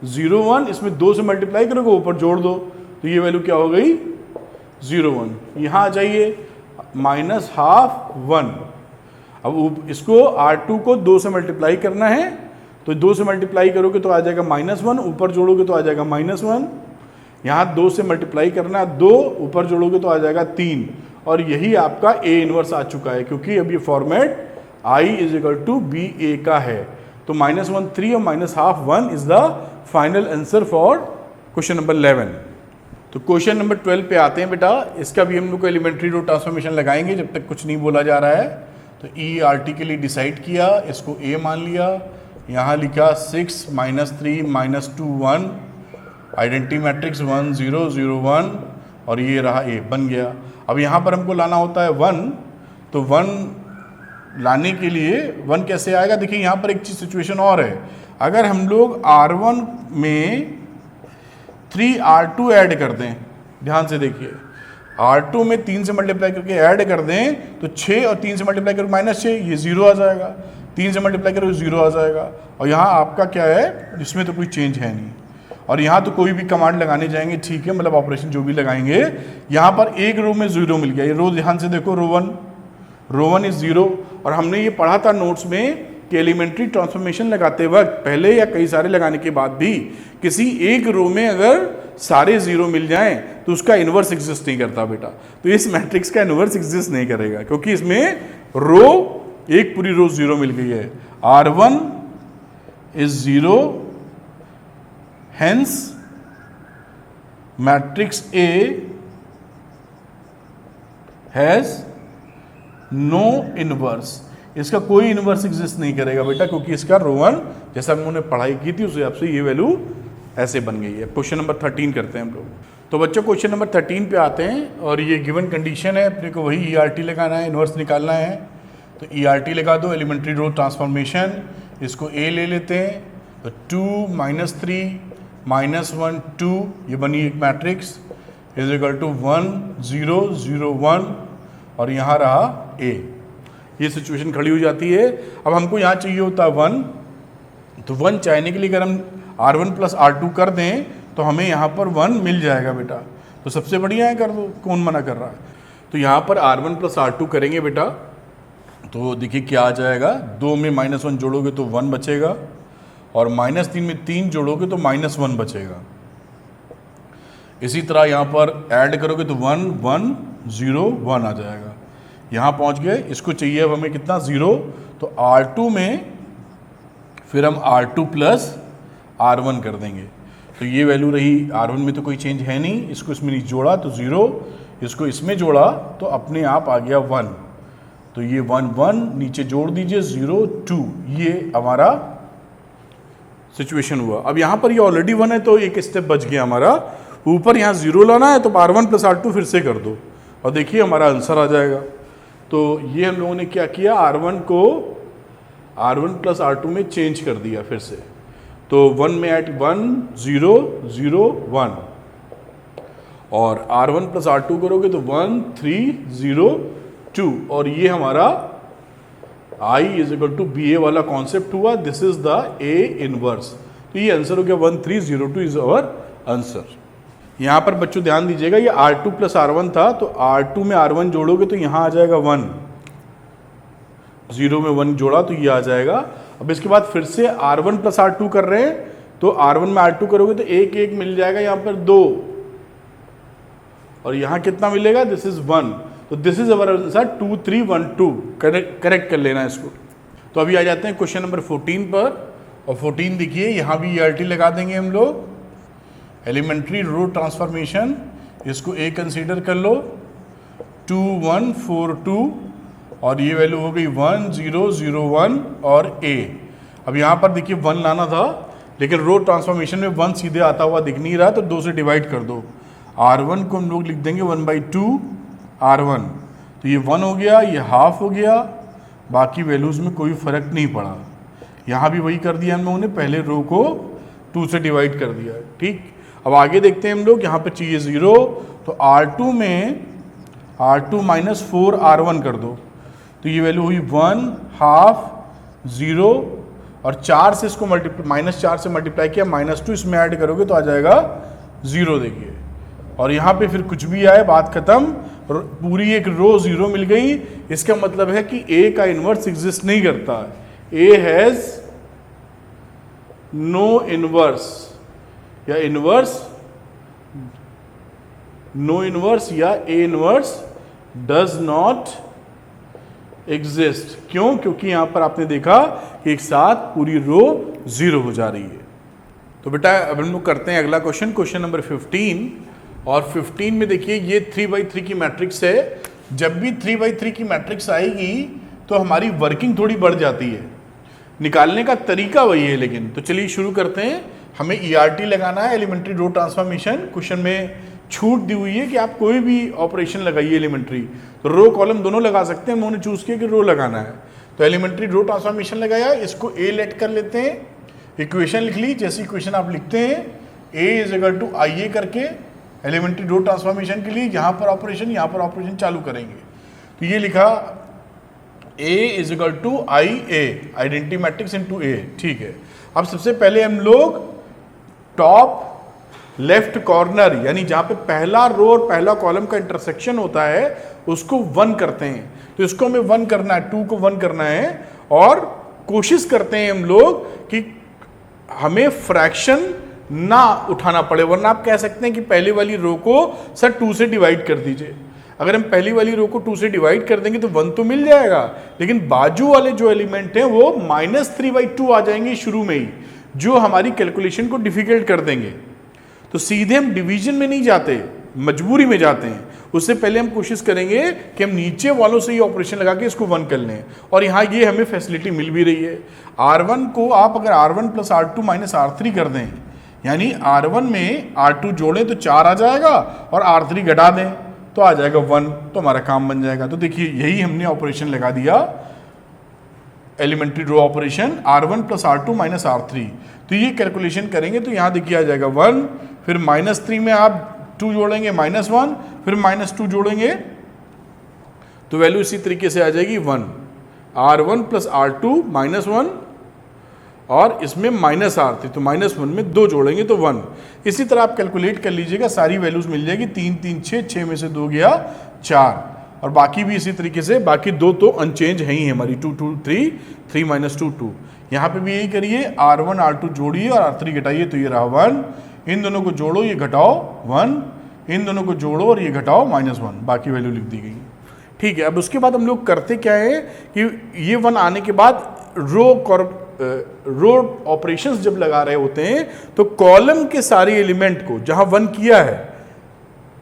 0 1, इसमें 2 से मल्टीप्लाई करोगे ऊपर जोड़ दो तो ये वैल्यू क्या हो गई 0 1। यहाँ आ जाइए माइनस हाफ 1। अब इसको R2 को 2 से मल्टीप्लाई करना है, तो 2 से मल्टीप्लाई करोगे तो आ जाएगा -1, ऊपर जोड़ोगे तो आ जाएगा -1। यहाँ 2 से मल्टीप्लाई करना है 2, ऊपर जोड़ोगे तो आ जाएगा 3, और यही आपका A इनवर्स आ चुका है, क्योंकि अब ये फॉर्मेट I = BA का है। तो -1 3 और minus half 1 is the final answer for question number 11। तो क्वेश्चन नंबर 12 पे आते हैं बेटा। इसका भी हम लोग को एलिमेंट्री रो ट्रांसफॉर्मेशन लगाएंगे जब तक कुछ नहीं बोला जा रहा है। तो ERT के लिए डिसाइड किया, इसको A मान लिया, यहाँ लिखा 6 -3 -2 1, आइडेंटिटी मैट्रिक्स 1 0 0 1, और ये रहा A बन गया। अब यहाँ पर हमको लाना होता है 1, तो 1 लाने के लिए 1 कैसे आएगा? देखिए यहाँ पर एक चीज सिचुएशन और है। अगर हम लोग R1 में 3R2 ऐड कर दें, ध्यान से देखिए, R2 में 3 से मल्टीप्लाई करके ऐड कर दें तो 6 और 3 से मल्टीप्लाई करके -6, ये 0 आ जाएगा। 3 से मल्टीप्लाई करोगे 0 आ जाएगा। और यहाँ आपका क्या है, इसमें तो कोई चेंज है नहीं। और यहाँ तो कोई भी कमांड लगाने जाएंगे, ठीक है, मतलब ऑपरेशन जो भी लगाएंगे, यहाँ पर एक रो में 0 मिल गया। ये रो ध्यान से देखो, रो 1 इज 0। और हमने ये पढ़ा था नोट्स में कि एलिमेंट्री ट्रांसफॉर्मेशन लगाते वक्त पहले या कई सारे लगाने के बाद भी किसी एक रो में अगर सारे 0 मिल जाएं तो उसका इनवर्स एग्जिस्ट नहीं करता बेटा। तो इस मैट्रिक्स का इनवर्स एग्जिस्ट नहीं करेगा, क्योंकि इसमें रो एक पूरी रो 0 मिल गई है। R1 is 0, hence matrix A has no inverse. इसका कोई इनवर्स एग्जिस्ट नहीं करेगा बेटा, क्योंकि इसका रो 1 जैसा हमने पढ़ाई की थी उस हिसाब से ये वैल्यू ऐसे बन गई है। क्वेश्चन नंबर 13 करते हैं हम लोग। तो बच्चों क्वेश्चन नंबर 13 पे आते हैं, और ये गिवन कंडीशन है, अपने को वही ERT लगाना है, इनवर्स निकालना है। तो ERT लगा दो, एलिमेंट्री रो ट्रांसफॉर्मेशन। इसको A ले लेते हैं, तो 2 -3 -1 2, ये बनी एक मैट्रिक्स इज इक्वल टू 1 0 0 1, और यहाँ रहा A। ये सिचुएशन खड़ी हो जाती है। अब हमको यहाँ चाहिए होता है 1, तो 1 चाहने के लिए अगर हम R1 + R2 कर दें तो हमें यहाँ पर 1 मिल जाएगा बेटा। तो सबसे बढ़िया है, कर दो, कौन मना कर रहा है। तो यहाँ पर R1 + R2 करेंगे बेटा, तो देखिए क्या आ जाएगा, 2 में -1 जोड़ोगे तो 1 बचेगा, और -3 में 3 जोड़ोगे तो -1 बचेगा। इसी तरह यहाँ पर ऐड करोगे तो 1 1 0 1 आ जाएगा। यहाँ पहुँच गए। इसको चाहिए अब हमें कितना 0, तो R2 में फिर हम R2 + R1 कर देंगे। तो ये वैल्यू रही, R1 में तो कोई चेंज है नहीं, इसको इसमें नहीं जोड़ा तो 0, इसको इसमें जोड़ा तो अपने आप आ गया 1। तो ये 1 1 नीचे जोड़ दीजिए 0 2, ये हमारा सिचुएशन हुआ। अब यहाँ पर ये ऑलरेडी 1 है तो एक स्टेप बच गया हमारा। ऊपर यहाँ 0 लाना है तो R1 + R2 फिर से कर दो, और देखिए हमारा आंसर आ जाएगा। तो ये हम लोगों ने क्या किया, R1 को R1 + R2 में चेंज कर दिया फिर से। तो 1 में ऐड 1 0 0 1, और R1 + R2 करोगे तो 1 3 0 2, और ये हमारा I = BA वाला कॉन्सेप्ट हुआ। This is the A inverse. तो ये आंसर हो गया 1302 इज अवर आंसर। यहाँ पर बच्चों ध्यान दीजिएगा, ये R2 + R1 था, तो R2 में R1 जोड़ोगे तो यहाँ आ जाएगा 1, 0 में 1 जोड़ा तो ये आ जाएगा। अब इसके बाद फिर से R1 + R2 कर रहे हैं, तो R1 में R2 करोगे तो 1 1 मिल जाएगा, यहाँ पर 2, और यहाँ कितना मिलेगा, दिस इज 1। तो this is our answer 2 3 1 2। Correct कर लेना इसको। तो अभी आ जाते हैं क्वेश्चन नंबर 14 पर, और 14 देखिए, यहाँ भी ERT लगा देंगे हम लोग, एलिमेंट्री रो ट्रांसफॉर्मेशन। इसको A कंसीडर कर लो, 2 1 4 2, और ये वैल्यू हो गई 1 0 0 1 और a। अब यहाँ पर देखिए 1 लाना था, लेकिन रो ट्रांसफॉर्मेशन में 1 सीधे आता हुआ दिख नहीं रहा, तो 2 से डिवाइड कर दो। R1 को हम लोग लिख देंगे 1/2 R1, तो ये 1 हो गया, ये हाफ हो गया, बाकी वैल्यूज़ में कोई फ़र्क नहीं पड़ा। यहाँ भी वही कर दिया हम लोगों ने, पहले रो को 2 से डिवाइड कर दिया। ठीक, अब आगे देखते हैं हम लोग, यहाँ पे चाहिए 0, तो R2 में R2 माइनस 4 R1 कर दो, तो ये वैल्यू हुई 1 हाफ 0, और 4 से इसको -4 से मल्टीप्लाई किया, -2 इसमें ऐड करोगे तो आ जाएगा 0। देखिए, और यहाँ पे फिर कुछ भी आए, बात खत्म, पूरी एक रो 0 मिल गई। इसका मतलब है कि A का इन्वर्स एग्जिस्ट नहीं करता, A हैज नो इन्वर्स, या इन्वर्स नो इन्वर्स, या A inverse does not exist. क्यों? क्योंकि यहां पर आपने देखा कि एक साथ पूरी रो 0 हो जा रही है। तो बेटा अब हम लोग करते हैं अगला क्वेश्चन, क्वेश्चन नंबर 15। और 15 में देखिए ये 3/3 की मैट्रिक्स है। जब भी 3/3 की मैट्रिक्स आएगी तो हमारी वर्किंग थोड़ी बढ़ जाती है, निकालने का तरीका वही है लेकिन। तो चलिए शुरू करते हैं। हमें ERT लगाना है, एलिमेंट्री रो ट्रांसफॉर्मेशन। क्वेश्चन में छूट दी हुई है कि आप कोई भी ऑपरेशन लगाइए एलिमेंट्री, तो रो कॉलम दोनों लगा सकते हैं। उन्होंने चूज किया कि रो लगाना है, तो एलिमेंट्री रो ट्रांसफॉर्मेशन लगाया। इसको A लेट कर लेते हैं, इक्वेशन लिख ली। जैसी इक्वेशन आप लिखते हैं A = IA करके एलिमेंट्री रो ट्रांसफॉर्मेशन के लिए यहाँ पर ऑपरेशन चालू करेंगे। तो ये लिखा A = IA, identity matrix into A। ठीक है, अब सबसे पहले हम लोग टॉप लेफ्ट कॉर्नर, यानी जहां पे पहला रो और पहला कॉलम का इंटरसेक्शन होता है, उसको 1 करते हैं। तो इसको हमें 1 करना है, 2 को 1 करना है, और कोशिश करते हैं हम लोग कि हमें फ्रैक्शन ना उठाना पड़े, वरना आप कह सकते हैं कि पहली वाली रो को सर 2 से डिवाइड कर दीजिए। अगर हम पहली वाली रो को 2 से डिवाइड कर देंगे तो 1 तो मिल जाएगा, लेकिन बाजू वाले जो एलिमेंट हैं वो -3/2 आ जाएंगे शुरू में ही, जो हमारी कैलकुलेशन को डिफिकल्ट कर देंगे। तो सीधे हम डिवीजन में नहीं जाते, मजबूरी में जाते हैं। उससे पहले हम कोशिश करेंगे कि हम नीचे वालों से ही ऑपरेशन लगा के इसको 1 कर लें, और यहाँ ये हमें फैसिलिटी मिल भी रही है। R1 को आप अगर R1 + R2 - R3 कर दें, यानी R1 में R2 जोड़ें तो 4 आ जाएगा, और R3 घटा दें तो आ जाएगा 1, तो हमारा काम बन जाएगा। तो देखिए यही हमने ऑपरेशन लगा दिया, elementary row operation, R1 + R2 - R3। तो ये कैलकुलेशन करेंगे तो यहाँ देखिए आ जाएगा 1, फिर -3 में आप 2 जोड़ेंगे -1, फिर -2 जोड़ेंगे तो वैल्यू इसी तरीके से आ जाएगी 1। R1 + R2 -1, और इसमें -R3, तो -1 में 2 जोड़ेंगे तो 1। इसी तरह आप कैलकुलेट कर लीजिएगा, सारी वैल्यूज मिल जाएगी। 3 3 6, 6 में से 2 गया 4, और बाकी भी इसी तरीके से, बाकी 2 तो अनचेंज है ही हमारी, 2 2 3, 3 - 2 2। यहाँ पे भी यही करिए, R1 R2 जोड़िए और R3 घटाइए, तो ये रहा 1। इन दोनों को जोड़ो, ये घटाओ 1, इन दोनों को जोड़ो और ये घटाओ -1, बाकी वैल्यू लिख दी गई। ठीक है, अब उसके बाद हम लोग करते क्या है कि ये 1 आने के बाद रो ऑपरेशंस जब लगा रहे होते हैं तो कॉलम के सारे एलिमेंट को जहां 1 किया है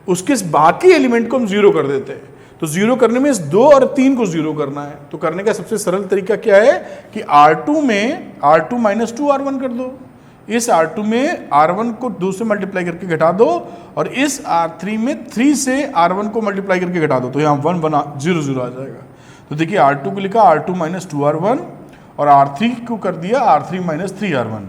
उसके बाकी एलिमेंट को हम 0 कर देते हैं। तो 0 करने में इस 2 और 3 को 0 करना है। तो करने का सबसे सरल तरीका क्या है कि R2 में R2 - 2 R1 कर दो, इस R2 में R1 को 2 से मल्टीप्लाई करके घटा दो, और इस R3 में 3 से R1 को मल्टीप्लाई करके घटा दो, तो यहाँ 1 1 0 0 आ जाएगा। तो देखिए R2 को लिखा R2 - 2 R1, और R3 को कर दिया R3 - 3 R1।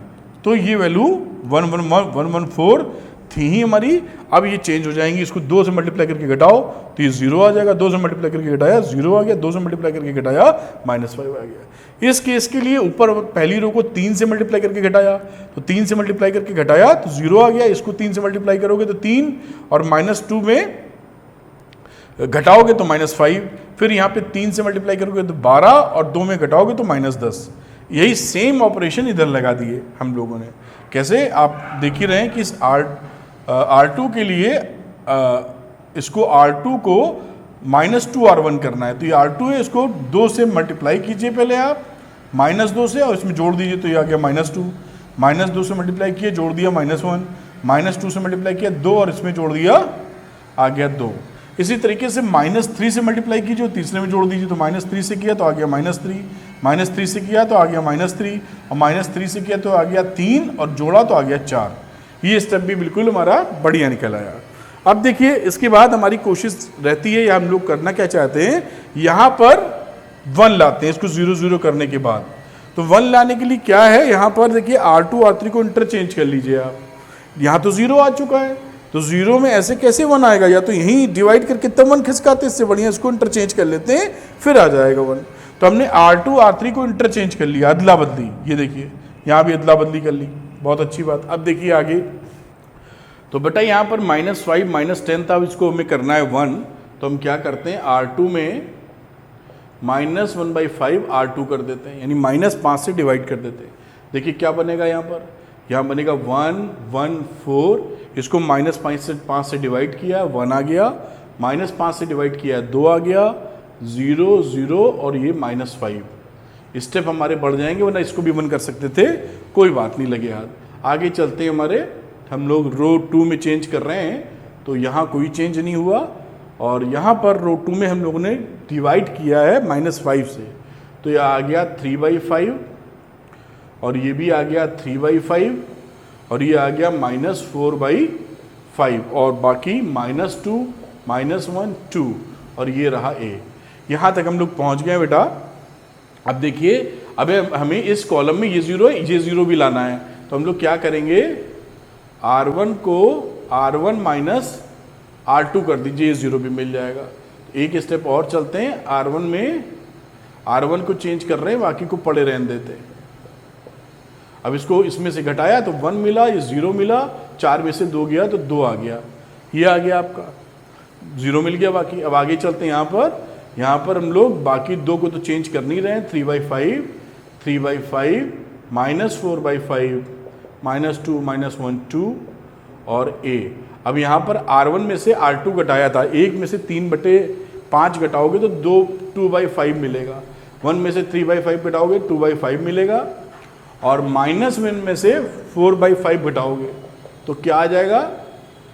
तो ये वैल्यू 114 थी ही हमारी। अब ये चेंज हो जाएंगी, इसको 2 से मल्टीप्लाई करके घटाओ तो ये 0 आ जाएगा, 2 से मल्टीप्लाई करके घटाया 0 आ गया, 2 से मल्टीप्लाई करके घटाया -5 आ गया। इस केस के लिए ऊपर पहली रो को 3 से मल्टीप्लाई करके घटाया, तो 3 से मल्टीप्लाई करके घटाया तो 0 आ गया। इसको 3 से मल्टीप्लाई करोगे तो 3, और -2 में घटाओगे तो -5, फिर यहाँ पे 3 से मल्टीप्लाई करोगे तो 12, और 2 में घटाओगे तो -10। यही सेम ऑपरेशन इधर लगा दिए हम लोगों ने। कैसे, आप देख ही रहे हैं कि इस R2 के लिए इसको R2 को -2 R1 करना है, तो ये R2 है, इसको 2 से मल्टीप्लाई कीजिए पहले आप, -2 से, और इसमें जोड़ दीजिए तो ये आ गया -2, -2 से मल्टीप्लाई किए, जोड़ दिया -1, -2 से मल्टीप्लाई किया 2, और इसमें जोड़ दिया आ गया 2। इसी तरीके से -3 से मल्टीप्लाई कीजिए, तीसरे में जोड़ दीजिए, तो -3 से किया तो आ गया -3, -3 से किया तो आ गया -3, और -3 से किया तो आ गया 3, और जोड़ा तो आ गया 4। ये स्टेप भी बिल्कुल हमारा बढ़िया निकल आया। अब देखिए इसके बाद हमारी कोशिश रहती है, या हम लोग करना क्या चाहते हैं, यहाँ पर 1 लाते हैं इसको 0 0 करने के बाद। तो 1 लाने के लिए क्या है, यहाँ पर देखिए R2 R3 को इंटरचेंज कर लीजिए आप। यहाँ तो 0 आ चुका है, तो 0 में ऐसे कैसे 1 आएगा, या तो यहीं डिवाइड करके तब 1 खिसकाते, इससे बढ़िया इसको इंटरचेंज कर लेते हैं, फिर आ जाएगा 1। तो हमने R2 R3 को इंटरचेंज कर लिया, अदला बदली। ये देखिए यहाँ भी अदला बदली कर ली, बहुत अच्छी बात। अब देखिए आगे, तो बेटा यहाँ पर -5 -10 था, अब इसको हमें करना है 1। तो हम क्या करते हैं, R2 में -1/5 R2 कर देते हैं, यानी -5 से डिवाइड कर देते हैं। देखिए क्या बनेगा, यहाँ बनेगा 1 1 4, इसको -5 से डिवाइड किया 1 आ गया, -5 से डिवाइड किया 2 आ गया, 0 0 और ये -5। स्टेप हमारे बढ़ जाएंगे, वरना इसको भी 1 कर सकते थे, कोई बात नहीं, लगे हाथ। आगे चलते हैं, हम लोग रो 2 में चेंज कर रहे हैं, तो यहाँ कोई चेंज नहीं हुआ, और यहाँ पर रो 2 में हम लोगों ने डिवाइड किया है -5 से, तो यह आ गया 3/5, और ये भी आ गया 3/5, और ये आ गया -4/5, और बाकी -2 -1 2, और ये रहा A। यहाँ तक हम लोग पहुँच गए बेटा। अब देखिए, अब हमें इस कॉलम में ये 0 है, ये 0 भी लाना है, तो हम लोग क्या करेंगे, R1 को R1 -R2 कर दीजिए, ये 0 भी मिल जाएगा। एक स्टेप और चलते हैं, R1 में R1 को चेंज कर रहे हैं, बाकी को पड़े रहने देते हैं। अब इसको इसमें से घटाया तो 1 मिला, ये 0 मिला, 4 में से 2 गया तो 2 आ गया, ये आ गया आपका 0 मिल गया बाकी। अब आगे चलते हैं, यहाँ पर हम लोग बाकी 2 को तो चेंज कर नहीं रहे हैं, 3/5 3/5 -4/5 -2 -1 2 और A। अब यहाँ पर R1 में से R2 घटाया था, 1 में से 3/5 घटाओगे तो 2/5 मिलेगा, 1 में से 3/5 घटाओगे 2/5 मिलेगा, और -1 में से 4/5 घटाओगे तो क्या आ जाएगा,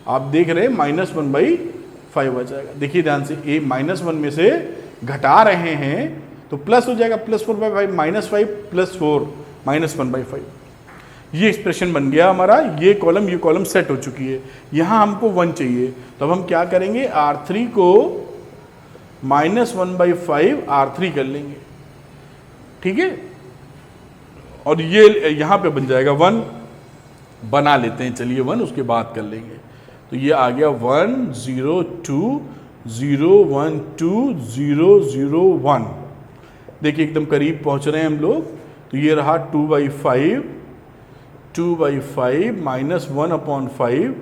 आप देख रहे हैं -1/5 आ जाएगा। देखिए ध्यान से, A -1 में से घटा रहे हैं तो प्लस हो जाएगा, +4/5 -5 + 4 -1/5। ये एक्सप्रेशन बन गया हमारा, ये कॉलम सेट हो चुकी है। यहाँ हमको 1 चाहिए, तो अब हम क्या करेंगे, R3 को -1/5 R3 कर लेंगे, ठीक है, और ये यहाँ पे बन जाएगा 1, बना लेते हैं, चलिए 1 उसके बाद कर लेंगे। तो ये आ गया 1 0 2 0 1 2 0 0 1। देखिए एकदम करीब पहुँच रहे हैं हम लोग। तो ये रहा 2/5 2/5 -1/5,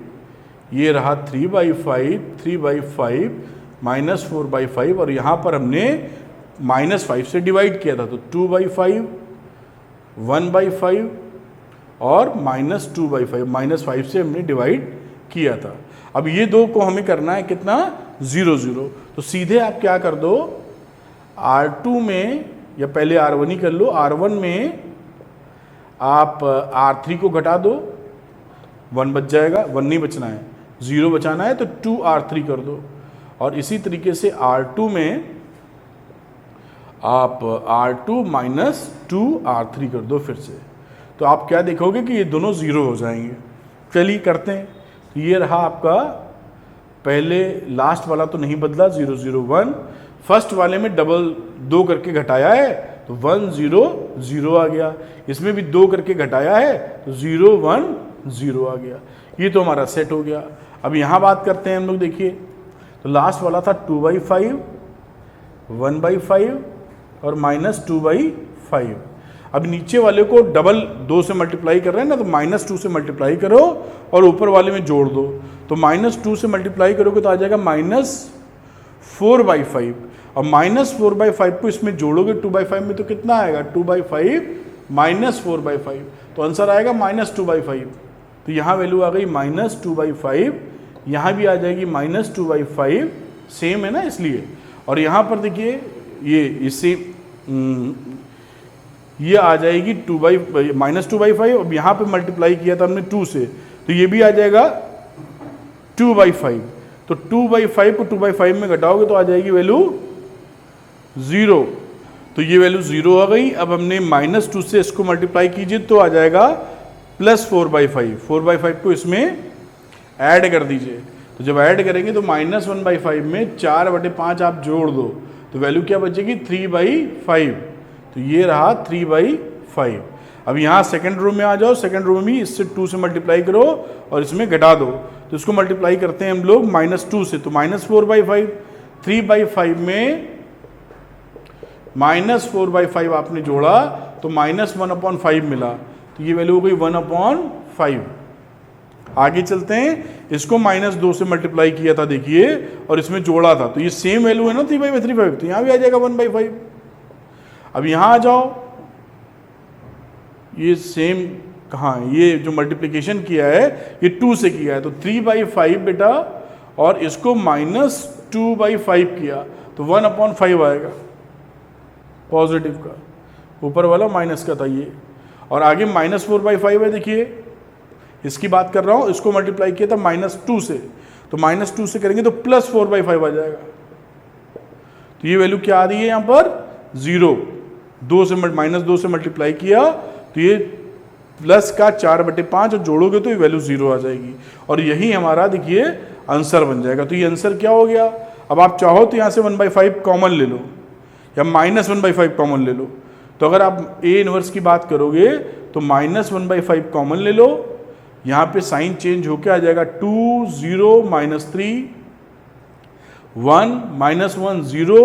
ये रहा 3/5 3/5 -4/5, और यहाँ पर हमने -5 से डिवाइड किया था, तो 2/5 1/5 और -2/5 -5 से हमने डिवाइड किया था। अब ये 2 को हमें करना है कितना, 0 0। तो सीधे आप क्या कर दो, R2 में, या पहले R1 ही कर लो, R1 में आप R3 को घटा दो, 1 बच जाएगा, 1 नहीं बचना है, 0 बचाना है, तो 2 R3 कर दो, और इसी तरीके से R2 में आप R2 -2 R3 कर दो फिर से, तो आप क्या देखोगे कि ये दोनों 0 हो जाएंगे। चलिए करते हैं। तो ये रहा आपका, पहले लास्ट वाला तो नहीं बदला, 0 0 1, फर्स्ट वाले में डबल 2 करके घटाया है तो 1 0 0 आ गया, इसमें भी 2 करके घटाया है तो 0 1 0 आ गया। ये तो हमारा सेट हो गया। अब यहाँ बात करते हैं हम लोग, देखिए तो लास्ट वाला था 2/5 1/5 और -2/5। अब नीचे वाले को डबल 2 से मल्टीप्लाई कर रहे हैं ना, तो -2 से मल्टीप्लाई करो और ऊपर वाले में जोड़ दो, तो -2 से मल्टीप्लाई करोगे तो आ जाएगा -4/5, और -4/5 को इसमें जोड़ोगे 2/5 में तो कितना आएगा, 2/5 -4/5, तो आंसर आएगा -2/5। तो यहाँ वैल्यू आ गई -2/5, यहाँ भी आ जाएगी -2/5, सेम है ना इसलिए। और यहाँ पर देखिए ये इससे ये आ जाएगी -2/5, अब यहाँ पे मल्टीप्लाई किया था हमने 2 से, तो ये भी आ जाएगा 2/5। तो 2/5 को 2/5 में घटाओगे तो आ जाएगी वैल्यू 0। तो ये वैल्यू 0 आ गई। अब हमने -2 से इसको मल्टीप्लाई कीजिए तो आ जाएगा +4/5। 4/5 को इसमें ऐड कर दीजिए। तो जब ऐड करेंगे तो -1/5 में 4/5 आप जोड़ दो तो वैल्यू क्या बचेगी 3/5। तो ये रहा 3/5। अब यहाँ सेकंड रो में आ जाओ। सेकंड रो में भी इससे 2 से मल्टीप्लाई करो और इसमें घटा दो। तो इसको मल्टीप्लाई करते हैं हम लोग -2 से, तो -4/5। 3/5 में -4/5 आपने जोड़ा तो -1/5 मिला। तो ये वैल्यू हो गई 1/5। आगे चलते हैं। इसको -2 से मल्टीप्लाई किया था देखिए और इसमें जोड़ा था, तो ये सेम वैल्यू है ना 3/5, तो यहाँ भी आ जाएगा 1/5। अब यहाँ आ जाओ, ये सेम कहाँ है, ये जो मल्टीप्लिकेशन किया है ये 2 से किया है, तो 3/5 बेटा, और इसको -2/5 किया तो 1/5 आएगा पॉजिटिव का, ऊपर वाला माइनस का था ये। और आगे -4/5 है, देखिए इसकी बात कर रहा हूँ, इसको मल्टीप्लाई किया था -2 से, तो -2 से करेंगे तो +4/5 आ जाएगा। तो ये वैल्यू क्या आ रही है यहाँ पर 0। -2 से मल्टीप्लाई किया तो ये प्लस का 4/5 और जोड़ोगे तो ये वैल्यू 0 आ जाएगी और यही हमारा देखिए आंसर बन जाएगा। तो ये आंसर क्या हो गया। अब आप चाहो तो यहाँ से 1/5 कॉमन ले लो या -1/5 कॉमन ले लो। तो अगर आप ए इनवर्स की बात करोगे तो -1/5 कॉमन ले लो, यहाँ पे साइन चेंज होके आ जाएगा 2 0 -3 1 -1 0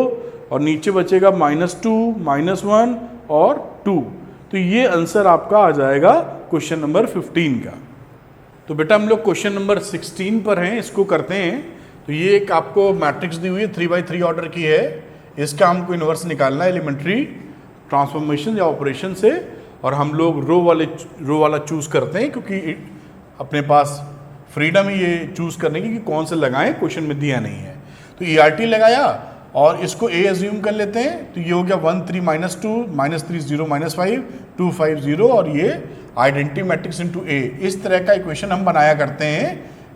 और नीचे बचेगा -2 -1 और 2। तो ये आंसर आपका आ जाएगा क्वेश्चन नंबर 15 का। तो बेटा हम लोग क्वेश्चन नंबर 16 पर हैं, इसको करते हैं। तो ये एक आपको मैट्रिक्स दी हुई है 3x3 ऑर्डर की है, इसका हमको इनवर्स निकालना है एलिमेंट्री ट्रांसफॉर्मेशन या ऑपरेशन से, और हम लोग रो वाला चूज करते हैं क्योंकि अपने पास फ्रीडम ही ये चूज करने की कि कौन से लगाएं, क्वेश्चन में दिया नहीं है। तो ERT लगाया और इसको A एज्यूम कर लेते हैं, तो ये हो गया 1 3 -2 -3 0 -5 2 5 0 और ये आइडेंटिटी मैट्रिक्स इनटू A। इस तरह का इक्वेशन हम बनाया करते हैं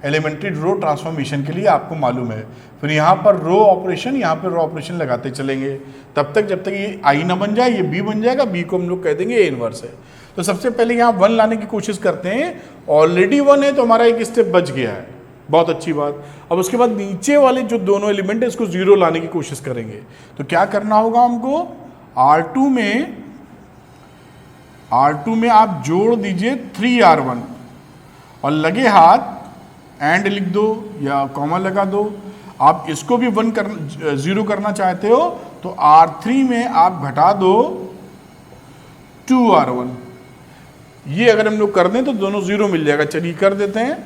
एलिमेंट्री रो ट्रांसफॉर्मेशन के लिए, आपको मालूम है। फिर यहाँ पर रो ऑपरेशन, यहाँ पर रो ऑपरेशन लगाते चलेंगे तब तक जब तक ये I ना बन जाए, ये B बन जाएगा, B को हम लोग कह देंगे A इनवर्स है। तो सबसे पहले यहाँ 1 लाने की कोशिश करते हैं, ऑलरेडी 1 है तो हमारा एक स्टेप बच गया है, बहुत अच्छी बात। अब उसके बाद नीचे वाले जो दोनों एलिमेंट है इसको 0 लाने की कोशिश करेंगे। तो क्या करना होगा हमको, R2 में आप जोड़ दीजिए 3R1 और लगे हाथ एंड लिख दो या कॉमा लगा दो। आप इसको भी 0 करना चाहते हो तो R3 में आप घटा दो 2R1। ये अगर हम लोग कर दें तो दोनों 0 मिल जाएगा। चलिए कर देते हैं।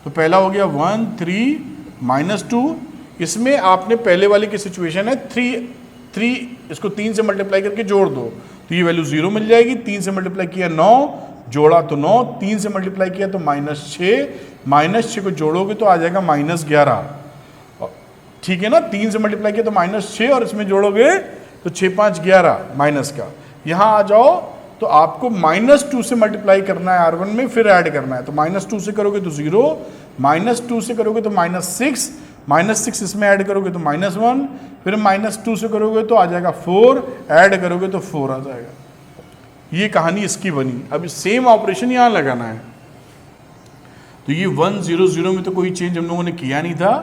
तो पहला हो गया 1 3 -2, इसमें आपने पहले वाली की सिचुएशन है 3 इसको 3 से मल्टीप्लाई करके जोड़ दो तो ये वैल्यू 0 मिल जाएगी। 3 से मल्टीप्लाई किया 9, जोड़ा तो 9, 3 से मल्टीप्लाई किया तो -6 को जोड़ोगे तो आ जाएगा -11। ठीक है ना, 3 से मल्टीप्लाई किया तो -6 और इसमें जोड़ोगे तो 6 5 11 माइनस का। यहाँ आ जाओ तो आपको -2 से मल्टीप्लाई करना है R1 में, फिर ऐड करना है। तो -2 से करोगे तो 0, -2 से करोगे तो -6 इसमें ऐड करोगे तो -1, फिर -2 से करोगे तो आ जाएगा 4, ऐड करोगे तो 4 आ जाएगा। ये कहानी इसकी बनी। अब सेम ऑपरेशन यहाँ लगाना है। तो ये 1 0 0 में तो कोई चेंज हम लोगों ने किया नहीं था।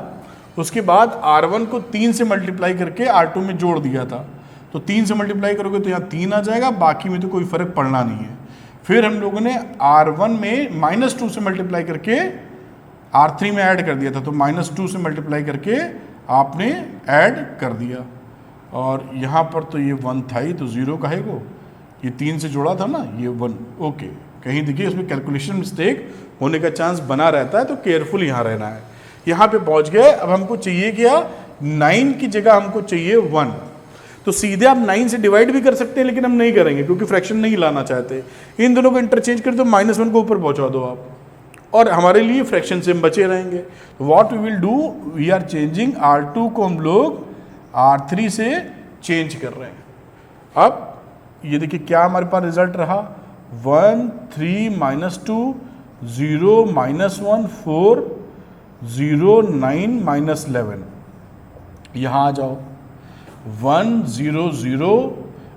उसके बाद R1 को 3 से मल्टीप्लाई करके R2 में जोड़ दिया था, तो 3 से मल्टीप्लाई करोगे तो यहाँ 3 आ जाएगा, बाकी में तो कोई फर्क पड़ना नहीं है। फिर हम लोगों ने R1 में -2 से मल्टीप्लाई करके R3 में ऐड कर दिया था, तो -2 से मल्टीप्लाई करके आपने ऐड कर दिया। और यहाँ पर तो ये 1 था ही, तो 0 कहेगो, ये 3 से जोड़ा था ना, ये 1। ओके, कहीं देखिए इसमें कैलकुलेशन मिस्टेक होने का चांस बना रहता है, तो केयरफुल यहाँ रहना है। यहाँ पे पहुँच गए। अब हमको चाहिए क्या, 9 की जगह हमको चाहिए 1। तो सीधे आप 9 से डिवाइड भी कर सकते हैं, लेकिन हम नहीं करेंगे क्योंकि फ्रैक्शन नहीं लाना चाहते। इन दोनों को इंटरचेंज कर दो, -1 को ऊपर पहुंचा दो आप, और हमारे लिए फ्रैक्शन से हम बचे रहेंगे। तो what we will do, we are changing R2 को हम लोग R3 से चेंज कर रहे हैं। अब ये देखिए क्या हमारे पास रिजल्ट रहा, 1 3 -2 0 -1 4 09 माइनस 11, यहाँ आ जाओ 1 0 0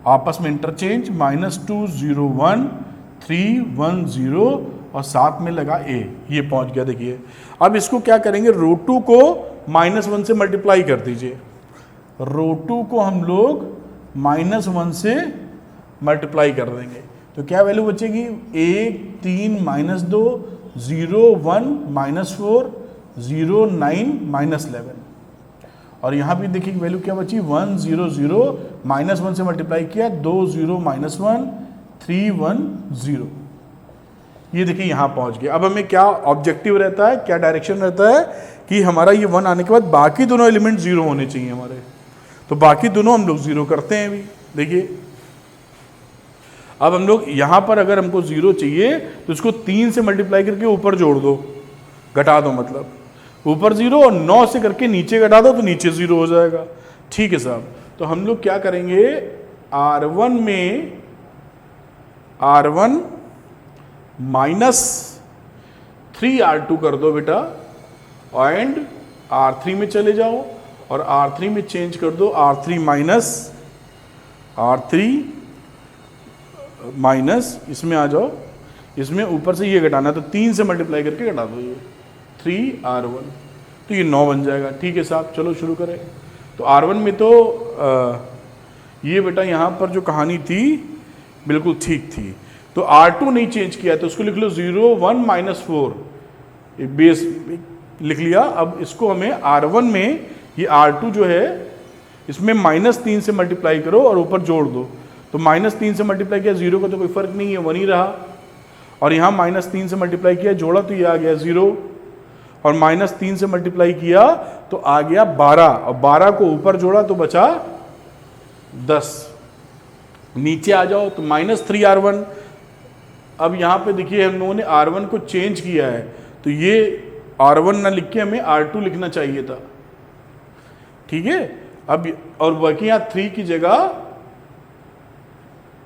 आपस में इंटरचेंज, -2 0 1 3 1 0 और साथ में लगा a, ये पहुंच गया। देखिए अब इसको क्या करेंगे, रो 2 को -1 से मल्टीप्लाई कर दीजिए। रो 2 को हम लोग -1 से मल्टीप्लाई कर देंगे तो क्या वैल्यू बचेगी, 1 3 -2 0 1 -4 0 9 -11। और यहाँ भी देखिए वैल्यू क्या बची, 1 0 0 -1 से मल्टीप्लाई किया, 2 0 -1 3 1 0। ये देखिए यहाँ पहुँच गया। अब हमें क्या ऑब्जेक्टिव रहता है, क्या डायरेक्शन रहता है कि हमारा ये 1 आने के बाद बाकी दोनों एलिमेंट 0 होने चाहिए हमारे, तो बाकी दोनों हम लोग 0 करते हैं। अभी देखिए अब हम लोग यहाँ पर अगर हमको 0 चाहिए तो इसको 3 से मल्टीप्लाई करके ऊपर जोड़ दो, घटा दो, मतलब ऊपर 0 और 9 से करके नीचे घटा दो तो नीचे 0 हो जाएगा। ठीक है साहब, तो हम लोग क्या करेंगे, R1 में R1 -3R2 कर दो बेटा, एंड R3 में चले जाओ और R3 में चेंज कर दो R3 माइनस इसमें आ जाओ, इसमें ऊपर से ये घटाना तो 3 से मल्टीप्लाई करके घटा दो, ये 3R1 तो ये 9 बन जाएगा। ठीक है साहब, चलो शुरू करें। तो R1 में तो ये बेटा यहाँ पर जो कहानी थी बिल्कुल ठीक थी, तो R2 नहीं चेंज किया तो उसको लिख लो 0 1 -4, बेस लिख लिया। अब इसको हमें R1 में ये R2 जो है इसमें -3 से मल्टीप्लाई करो और ऊपर जोड़ दो, तो -3 से मल्टीप्लाई किया 0 का तो कोई फर्क नहीं है, 1 ही रहा, और यहाँ -3 से मल्टीप्लाई किया जोड़ा तो ये आ गया 0, और -3 से मल्टीप्लाई किया तो आ गया 12, और 12 को ऊपर जोड़ा तो बचा 10। नीचे आ जाओ तो -3R1। अब यहाँ पे देखिए हम लोगों ने R1 को चेंज किया है, तो ये R1 ना लिख के हमें R2 लिखना चाहिए था। ठीक है, अब और बाकी यहाँ 3 की जगह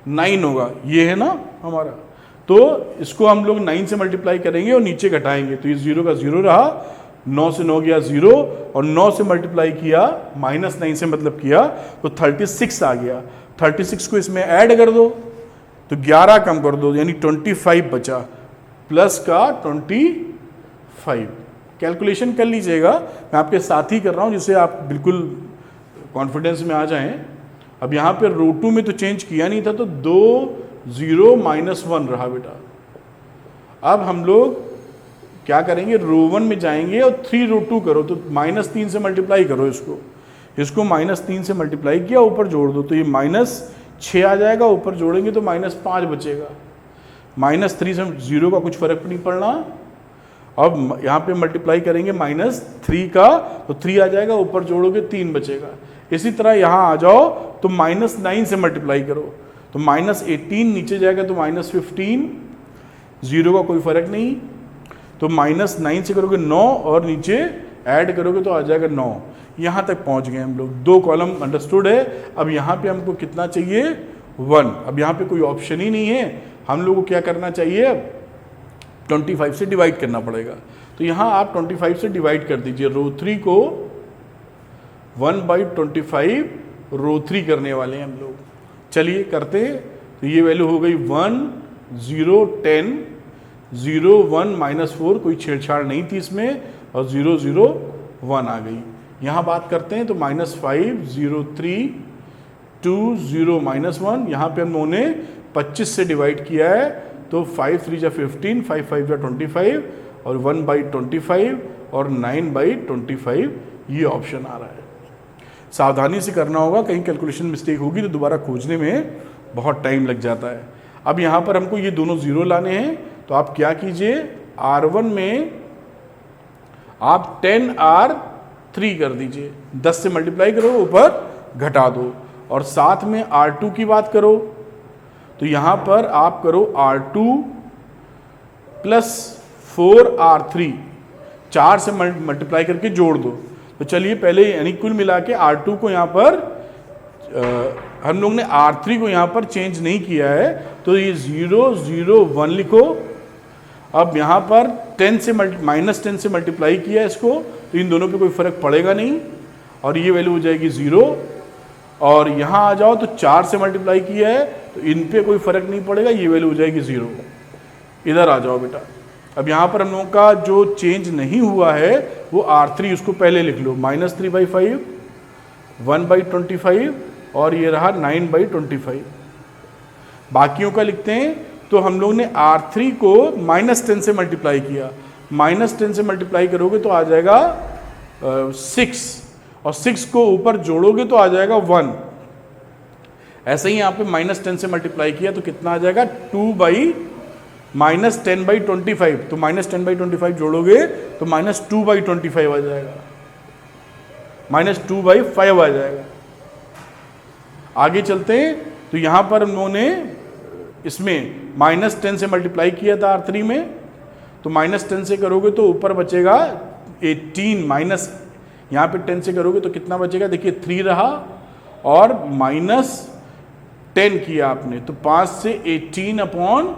9 होगा, ये है ना हमारा, तो इसको हम लोग 9 से मल्टीप्लाई करेंगे और नीचे घटाएंगे तो ये 0 का 0 रहा, 9 से 9 गया 0, और 9 से मल्टीप्लाई किया -9 से मतलब किया तो 36 आ गया। 36 को इसमें ऐड कर दो तो 11 कम कर दो, यानी 25 बचा, प्लस का 25। कैलकुलेशन कर लीजिएगा, मैं आपके साथ ही कर रहा हूँ जिससे आप बिल्कुल कॉन्फिडेंस में आ जाएं। अब यहाँ पे रो 2 में तो चेंज किया नहीं था तो 2 0 -1 रहा बेटा। अब हम लोग क्या करेंगे, रो 1 में जाएंगे और 3 रो 2 करो तो -3 से मल्टीप्लाई करो, इसको -3 से मल्टीप्लाई किया, ऊपर जोड़ दो तो ये -6 आ जाएगा, ऊपर जोड़ेंगे तो -5 बचेगा। -3 से 0 का कुछ फर्क नहीं पड़ना। अब यहाँ पे मल्टीप्लाई करेंगे -3 का तो 3 आ जाएगा, ऊपर जोड़ोगे 3 बचेगा। इसी तरह यहाँ आ जाओ तो -9 से मल्टीप्लाई करो तो -18, नीचे जाएगा तो -15, 0 का कोई फर्क नहीं, तो -9 से करोगे 9 और नीचे ऐड करोगे तो आ जाएगा 9। यहाँ तक पहुँच गए हम लोग, 2 कॉलम अंडरस्टूड है। अब यहाँ पे हमको कितना चाहिए, 1। अब यहाँ पे कोई ऑप्शन ही नहीं है, हम लोग को क्या करना चाहिए, 25 से डिवाइड करना पड़ेगा। तो यहाँ आप 25 से डिवाइड कर दीजिए, रो 3 को 1/25 रो 3 करने वाले हैं हम लोग। चलिए करते हैं, तो ये वैल्यू हो गई 1 0 10 0 1 -4, कोई छेड़छाड़ नहीं थी इसमें, और 0 0 1 आ गई। यहाँ बात करते हैं तो -5 0 3 2 0 -1, यहाँ पे हम लोगों ने 25 से डिवाइड किया है तो 5 3 जा 15, 5 5 जा 25, और 1/25 और 9/25 ये ऑप्शन आ रहा है। सावधानी से करना होगा, कहीं कैलकुलेशन मिस्टेक होगी तो दोबारा खोजने में बहुत टाइम लग जाता है। अब यहाँ पर हमको ये दोनों 0 लाने हैं, तो आप क्या कीजिए, R1 में आप 10R3 कर दीजिए, 10 से मल्टीप्लाई करो, ऊपर घटा दो, और साथ में R2 की बात करो तो यहाँ पर आप करो R2 + 4R3, 4 से मल्टीप्लाई करके जोड़ दो। तो चलिए पहले यानी कुल मिला के R2 को यहाँ पर हम लोग ने R3 को यहाँ पर चेंज नहीं किया है, तो ये 0 0 1 लिखो, अब यहाँ पर -10 से मल्टीप्लाई किया इसको, तो इन दोनों पे कोई फर्क पड़ेगा नहीं और ये वैल्यू हो जाएगी 0। और यहाँ आ जाओ तो 4 से मल्टीप्लाई किया है तो इन पे कोई फर्क नहीं पड़ेगा, ये वैल्यू हो जाएगी 0। इधर आ जाओ बेटा। अब यहाँ पर हम लोगों का जो चेंज नहीं हुआ है वो R3, उसको पहले लिख लो, -3/5, 1/25 और ये रहा 9/25। बाकियों का लिखते हैं तो हम लोग ने R3 को -10 से मल्टीप्लाई किया, -10 से मल्टीप्लाई करोगे तो आ जाएगा 6 और 6 को ऊपर जोड़ोगे तो आ जाएगा 1। ऐसे ही यहाँ पे -10 से मल्टीप्लाई किया तो कितना आ जाएगा -10/25, तो -10/25 जोड़ोगे तो -2/25 आ जाएगा, -2/5 आ जाएगा। आगे चलते हैं तो यहाँ पर हम लोगों ने इसमें -10 से मल्टीप्लाई किया था R3 में, तो -10 से करोगे तो ऊपर बचेगा 18, माइनस यहाँ पे 10 से करोगे तो कितना बचेगा, देखिए 3 रहा और -10 किया आपने तो 5 से 18/5,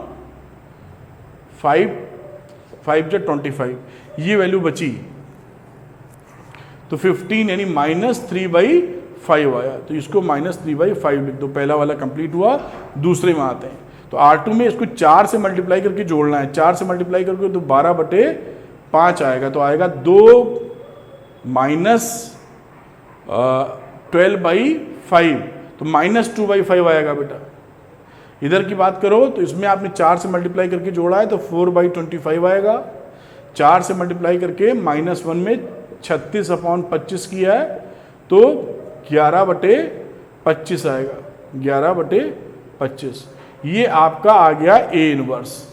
5/25 ये वैल्यू बची, तो 15 यानी -3/5 आया। तो इसको -3/5 लिख दो, पहला वाला कंप्लीट हुआ। दूसरे में आते हैं तो R2 में इसको 4 से मल्टीप्लाई करके जोड़ना है, 4 से मल्टीप्लाई करके तो 12/5 आएगा, तो आएगा 2 -12/5, तो -2/5 आएगा बेटा। इधर की बात करो तो इसमें आपने 4 से मल्टीप्लाई करके जोड़ा है तो 4/25 आएगा, 4 से मल्टीप्लाई करके -1 में 36/25 किया है तो 11/25 आएगा, 11/25। ये आपका आ गया A इनवर्स,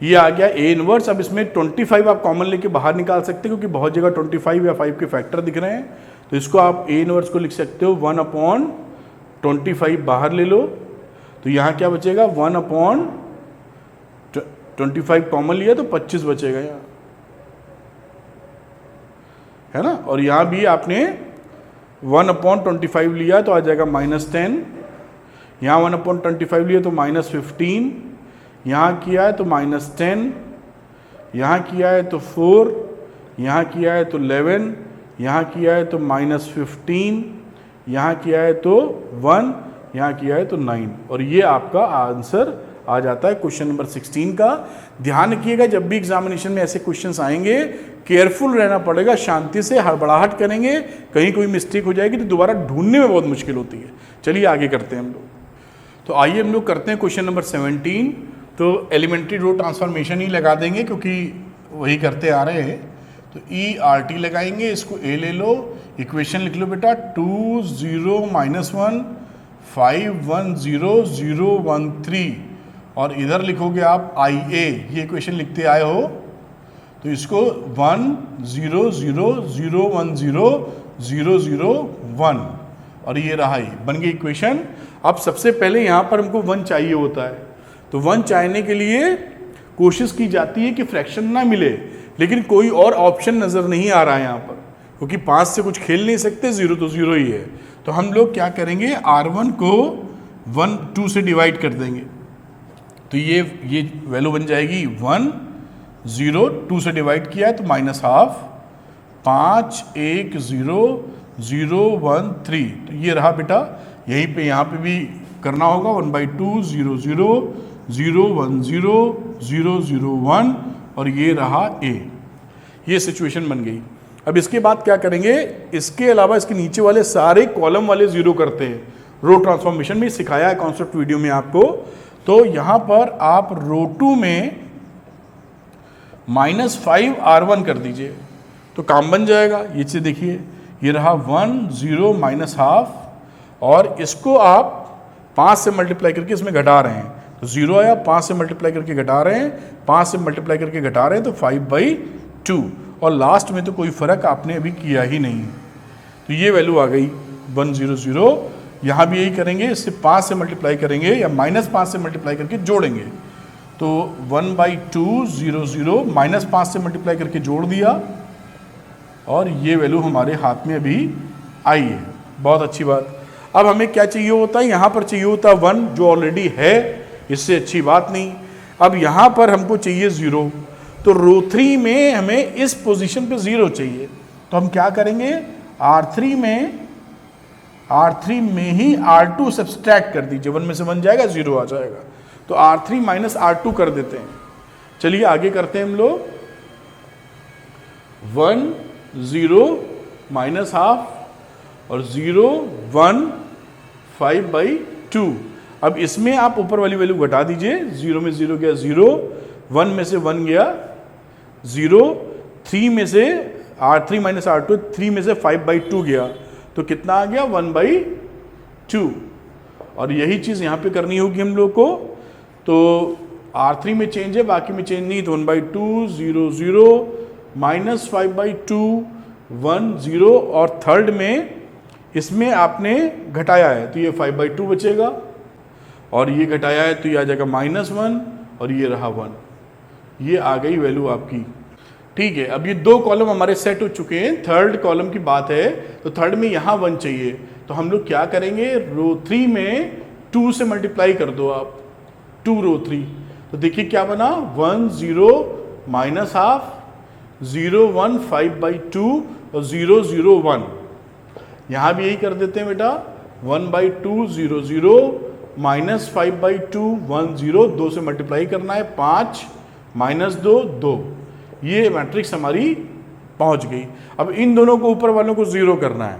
ये आ गया A इनवर्स। अब इसमें 25 आप कॉमन लेके बाहर निकाल सकते हो क्योंकि बहुत जगह 25 या 5 के फैक्टर दिख रहे हैं, तो इसको आप A इनवर्स को लिख सकते हो 1/25 बाहर ले लो, तो यहाँ क्या बचेगा 1/25 कॉमन लिया तो 25 बचेगा यहाँ, है ना। और यहाँ भी आपने 1/25 लिया तो आ जाएगा -10, यहाँ 1/25 लिया तो -15, यहाँ किया है तो -10, यहाँ किया है तो 4, यहाँ किया है तो 11, यहाँ किया है तो -15, यहाँ किया है तो 1, यहाँ किया है तो 9, और ये आपका आंसर आ जाता है क्वेश्चन नंबर 16 का। ध्यान रखिएगा जब भी एग्जामिनेशन में ऐसे क्वेश्चंस आएंगे केयरफुल रहना पड़ेगा, शांति से, हड़बड़ाहट करेंगे, कहीं कोई मिस्टेक हो जाएगी तो दोबारा ढूंढने में बहुत मुश्किल होती है। चलिए आगे करते हैं हम लोग। तो आइए हम लोग करते हैं क्वेश्चन नंबर 17। तो एलिमेंट्री रो ट्रांसफॉर्मेशन ही लगा देंगे क्योंकि वही करते आ रहे हैं, तो ERT लगाएंगे, इसको A ले लो, इक्वेशन लिख लो बेटा 2 0 -1 5 1 0 0 1 3, और इधर लिखोगे आप IA, ये इक्वेशन लिखते आए हो, तो इसको 1 0 0 0 1 0 0 0 1, और ये रहा, ही बन गई इक्वेशन। अब सबसे पहले यहाँ पर हमको 1 चाहिए होता है, तो 1 चाहने के लिए कोशिश की जाती है कि फ्रैक्शन ना मिले, लेकिन कोई और ऑप्शन नज़र नहीं आ रहा है यहाँ पर, क्योंकि 5 से कुछ खेल नहीं सकते, 0 तो 0 ही है। तो हम लोग क्या करेंगे, R1 को 2 से डिवाइड कर देंगे, तो ये वैल्यू बन जाएगी 1 0, 2 से डिवाइड किया तो -12, 5 1 0 0 1 3, तो ये रहा बेटा। यहीं पे यहाँ पे भी करना होगा 1/2 0 0 0 1 0 0 0 1, और ये रहा A। ये सिचुएशन बन गई। अब इसके बाद क्या करेंगे, इसके अलावा इसके नीचे वाले सारे कॉलम वाले 0 करते हैं। रो ट्रांसफॉर्मेशन में सिखाया है कॉन्सेप्ट वीडियो में आपको। तो यहाँ पर आप रो 2 में -5 R1 कर दीजिए तो काम बन जाएगा। ये चीज़ देखिए, ये रहा 1 0 -12, और इसको आप 5 से मल्टीप्लाई करके इसमें घटा रहे हैं तो 0 आया, 5 से मल्टीप्लाई करके घटा रहे हैं, 5 से मल्टीप्लाई करके घटा रहे हैं तो 5/2, और लास्ट में तो कोई फ़र्क आपने अभी किया ही नहीं, तो ये वैल्यू आ गई 1 0 0। यहाँ भी यही करेंगे, इससे 5 से मल्टीप्लाई करेंगे या -5 से मल्टीप्लाई करके जोड़ेंगे, तो 1/2 0 0 -5 से मल्टीप्लाई करके जोड़ दिया, और ये वैल्यू हमारे हाथ में अभी आई है। बहुत अच्छी बात। अब हमें क्या चाहिए होता है, यहाँ पर चाहिए होता है 1 जो ऑलरेडी है, इससे अच्छी बात नहीं। अब यहां पर हमको चाहिए 0, तो रो 3 में हमें इस पोजीशन पे 0 चाहिए, तो हम क्या करेंगे, R3 में ही R2 सब्सट्रैक्ट कर दीजिए, 1 में से 1 जाएगा 0 आ जाएगा, तो R3 माइनस R2 कर देते हैं। चलिए आगे करते हैं हम लोग, 1 0 माइनस हाफ और 0 1 5/2। अब इसमें आप ऊपर वाली वैल्यू घटा दीजिए, 0 में 0 गया 0, 1 में से 1 गया 0, 3 में से R3 माइनस R2, 3 में से 5/2 गया, तो कितना आ गया 1/2। और यही चीज़ यहाँ पे करनी होगी हम लोग को, तो R3 में चेंज है, बाकी में चेंज नहीं, तो 1/2 0 0 माइनस 5/2 1 0, और थर्ड में इसमें आपने घटाया है तो ये 5/2 बचेगा, और ये घटाया है तो ये आ जाएगा -1, और ये रहा 1, ये आ गई वैल्यू आपकी। ठीक है, अब ये 2 कॉलम हमारे सेट हो चुके हैं, थर्ड कॉलम की बात है, तो थर्ड में यहाँ 1 चाहिए, तो हम लोग क्या करेंगे, रो 3 में 2 से मल्टीप्लाई कर दो आप, 2 रो 3, तो देखिए क्या बना, 1 0 माइनस हाफ, 0 1 5/2 और 0 0 1। यहाँ भी यही कर देते हैं बेटा, 1/2 0 0 माइनस 5/2 1 0, 2 से मल्टीप्लाई करना है, 5 माइनस 2 2, ये मैट्रिक्स हमारी पहुंच गई। अब इन दोनों को ऊपर वालों को 0 करना है,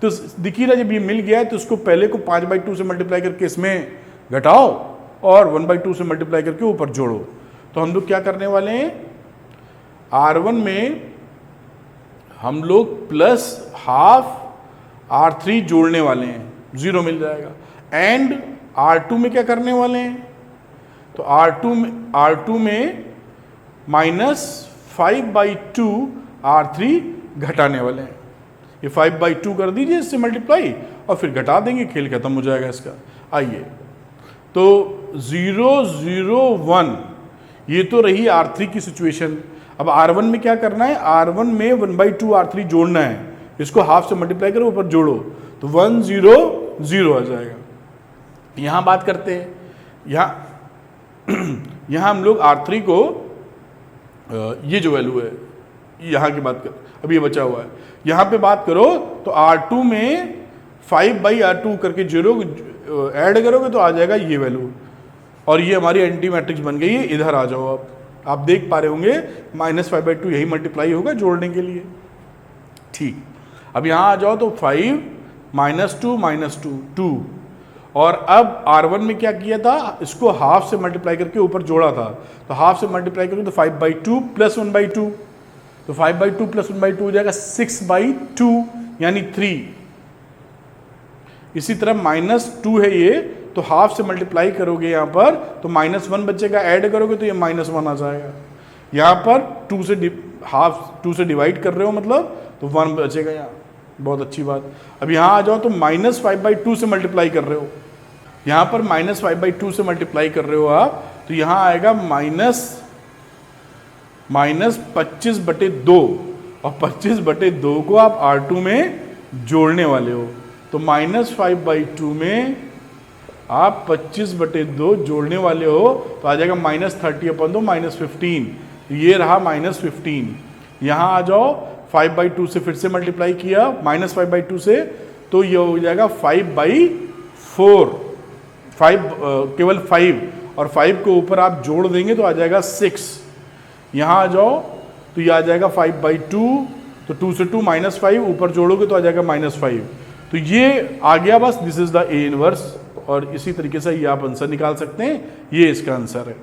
तो देखिए ना, जब ये मिल गया है तो इसको पहले को 5/2 से मल्टीप्लाई करके इसमें घटाओ और 1/2 से मल्टीप्लाई करके ऊपर जोड़ो। तो हम लोग क्या करने वाले हैं, R1 में हम लोग प्लस हाफ R3 जोड़ने वाले हैं, 0 मिल जाएगा, एंड R2 में क्या करने वाले हैं, तो R2 में माइनस 5/2 R3 घटाने वाले हैं, ये 5/2 कर दीजिए इससे मल्टीप्लाई और फिर घटा देंगे, खेल खत्म हो जाएगा इसका। आइए, तो 0 0 1 ये तो रही R3 की सिचुएशन। अब R1 में क्या करना है, R1 में 1/2 R3 जोड़ना है, इसको हाफ से मल्टीप्लाई करो ऊपर जोड़ो, तो 1 0 0 आ जाएगा। यहाँ बात करते हैं, यहाँ हम लोग R3 को ये जो वैल्यू है यहाँ की बात कर, अब ये बचा हुआ है, यहाँ पे बात करो तो R2 में 5/R2 करके 0 ऐड करोगे तो आ जाएगा ये वैल्यू, और ये हमारी एंटी मैट्रिक्स बन गई है। इधर आ जाओ, आप देख पा रहे होंगे -5/2 यही मल्टीप्लाई होगा जोड़ने के लिए। ठीक, अब यहाँ आ जाओ तो 5 -2 2, और अब R1 में क्या किया था, इसको हाफ से मल्टीप्लाई करके ऊपर जोड़ा था, तो हाफ से मल्टीप्लाई करोगे तो 5/2 प्लस 1/2, तो 5/2 प्लस 1/2 हो जाएगा 6/2 यानी 3। इसी तरह -2 है ये, तो हाफ से मल्टीप्लाई करोगे यहाँ पर तो -1 बचेगा, ऐड करोगे तो ये -1 आ जाएगा। यहाँ पर 2 से डिवाइड कर रहे हो मतलब, तो 1 बचेगा यहाँ, बहुत अच्छी बात। अब यहाँ आ जाओ तो -5/2 से मल्टीप्लाई कर रहे हो, यहाँ पर -5/2 से मल्टीप्लाई कर रहे हो आप, तो यहाँ आएगा -25/2, और 25/2 को आप R2 में जोड़ने वाले हो, तो -5/2 में आप 25/2 जोड़ने वाले हो, तो आ जाएगा -30/2 -15, ये रहा -15। यहाँ आ जाओ, 5/2 से फिर से मल्टीप्लाई किया -5/2 से, तो ये हो जाएगा 5/4, केवल 5, और 5 को ऊपर आप जोड़ देंगे तो आ जाएगा 6। यहाँ आ जाओ तो ये आ जाएगा 5/2, तो 2 से 2 -5, ऊपर जोड़ोगे तो आ जाएगा -5, तो ये आ गया बस, this is the A inverse. और इसी तरीके से ये आप आंसर निकाल सकते हैं, ये इसका आंसर है।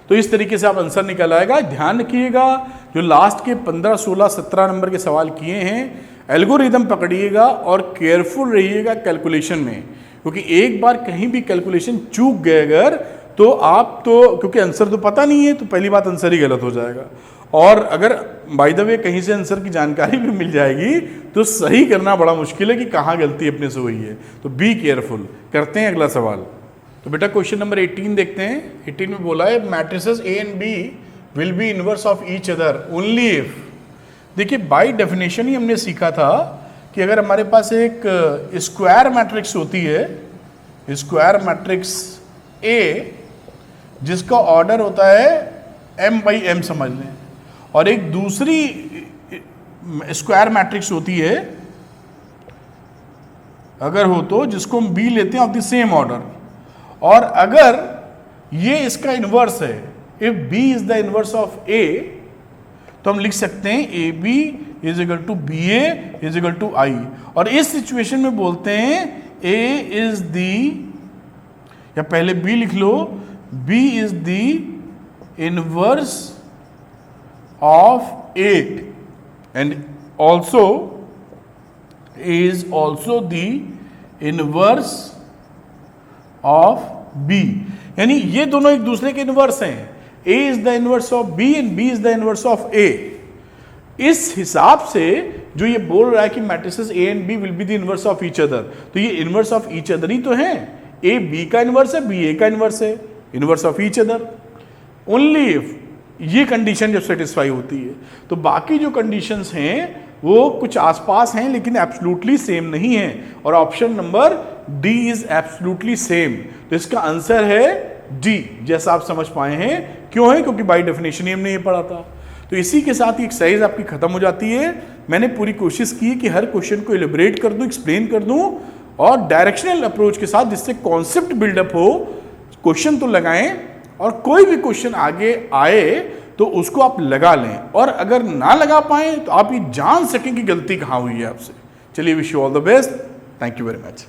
तो इस तरीके से आप आंसर निकल आएगा। ध्यान रखिएगा, जो लास्ट के 15 16 17 नंबर के सवाल किए हैं, एल्गोरिदम पकड़िएगा और केयरफुल रहिएगा कैलकुलेशन में, क्योंकि एक बार कहीं भी कैलकुलेशन चूक गए अगर, तो आप तो, क्योंकि आंसर तो पता नहीं है, तो पहली बात आंसर ही गलत हो जाएगा, और अगर बाय द वे कहीं से आंसर की जानकारी भी मिल जाएगी तो सही करना बड़ा मुश्किल है कि कहाँ गलती अपने से हुई है। तो बी केयरफुल। करते हैं अगला सवाल। तो बेटा क्वेश्चन नंबर 18 देखते हैं। 18 में बोला है matrices A and B will be inverse of each other only if. देखिए बाय डेफिनेशन ही हमने सीखा था कि अगर हमारे पास एक स्क्वायर मैट्रिक्स होती है, स्क्वायर मैट्रिक्स ए, जिसका ऑर्डर होता है m/m समझ लें, और एक दूसरी स्क्वायर मैट्रिक्स होती है अगर हो तो, जिसको हम B लेते हैं ऑफ द सेम ऑर्डर, और अगर ये इसका इन्वर्स है, if B is the inverse of A, तो हम लिख सकते हैं AB is equal to BA is equal to I, और इस सिचुएशन में बोलते हैं A इज दी, या पहले B लिख लो, B is the inverse of A and also is also the inverse of B, यानी ये दोनों एक दूसरे के इनवर्स हैं। A is the inverse of B and B is the inverse of A। इस हिसाब से जो ये बोल रहा है कि matrices A and B will be the inverse of each other, तो ये inverse of each other ही तो है। A B का इनवर्स है, B A का इनवर्स है, inverse of each other। Only if ये कंडीशन जब सेटिस्फाई होती है, तो बाकी जो कंडीशंस हैं वो कुछ आसपास हैं लेकिन एब्सोल्युटली सेम नहीं है, और option number D is absolutely same. तो इसका आंसर है डी, जैसा आप समझ पाए हैं। क्यों है? क्योंकि बाय डेफिनेशन ही हमने ये पढ़ा था। तो इसी के साथ ये एक्सरसाइज आपकी खत्म हो जाती है। मैंने पूरी कोशिश की कि हर क्वेश्चन को एलिब्रेट कर दूं, एक्सप्लेन कर दूं, और डायरेक्शनल अप्रोच के साथ, जिससे कॉन्सेप्ट बिल्डअप हो। क्वेश्चन तो लगाएं, और कोई भी क्वेश्चन आगे आए तो उसको आप लगा लें, और अगर ना लगा पाए तो आप ये जान सकें कि गलती कहाँ हुई है आपसे। चलिए, wish you all the best. Thank you very much.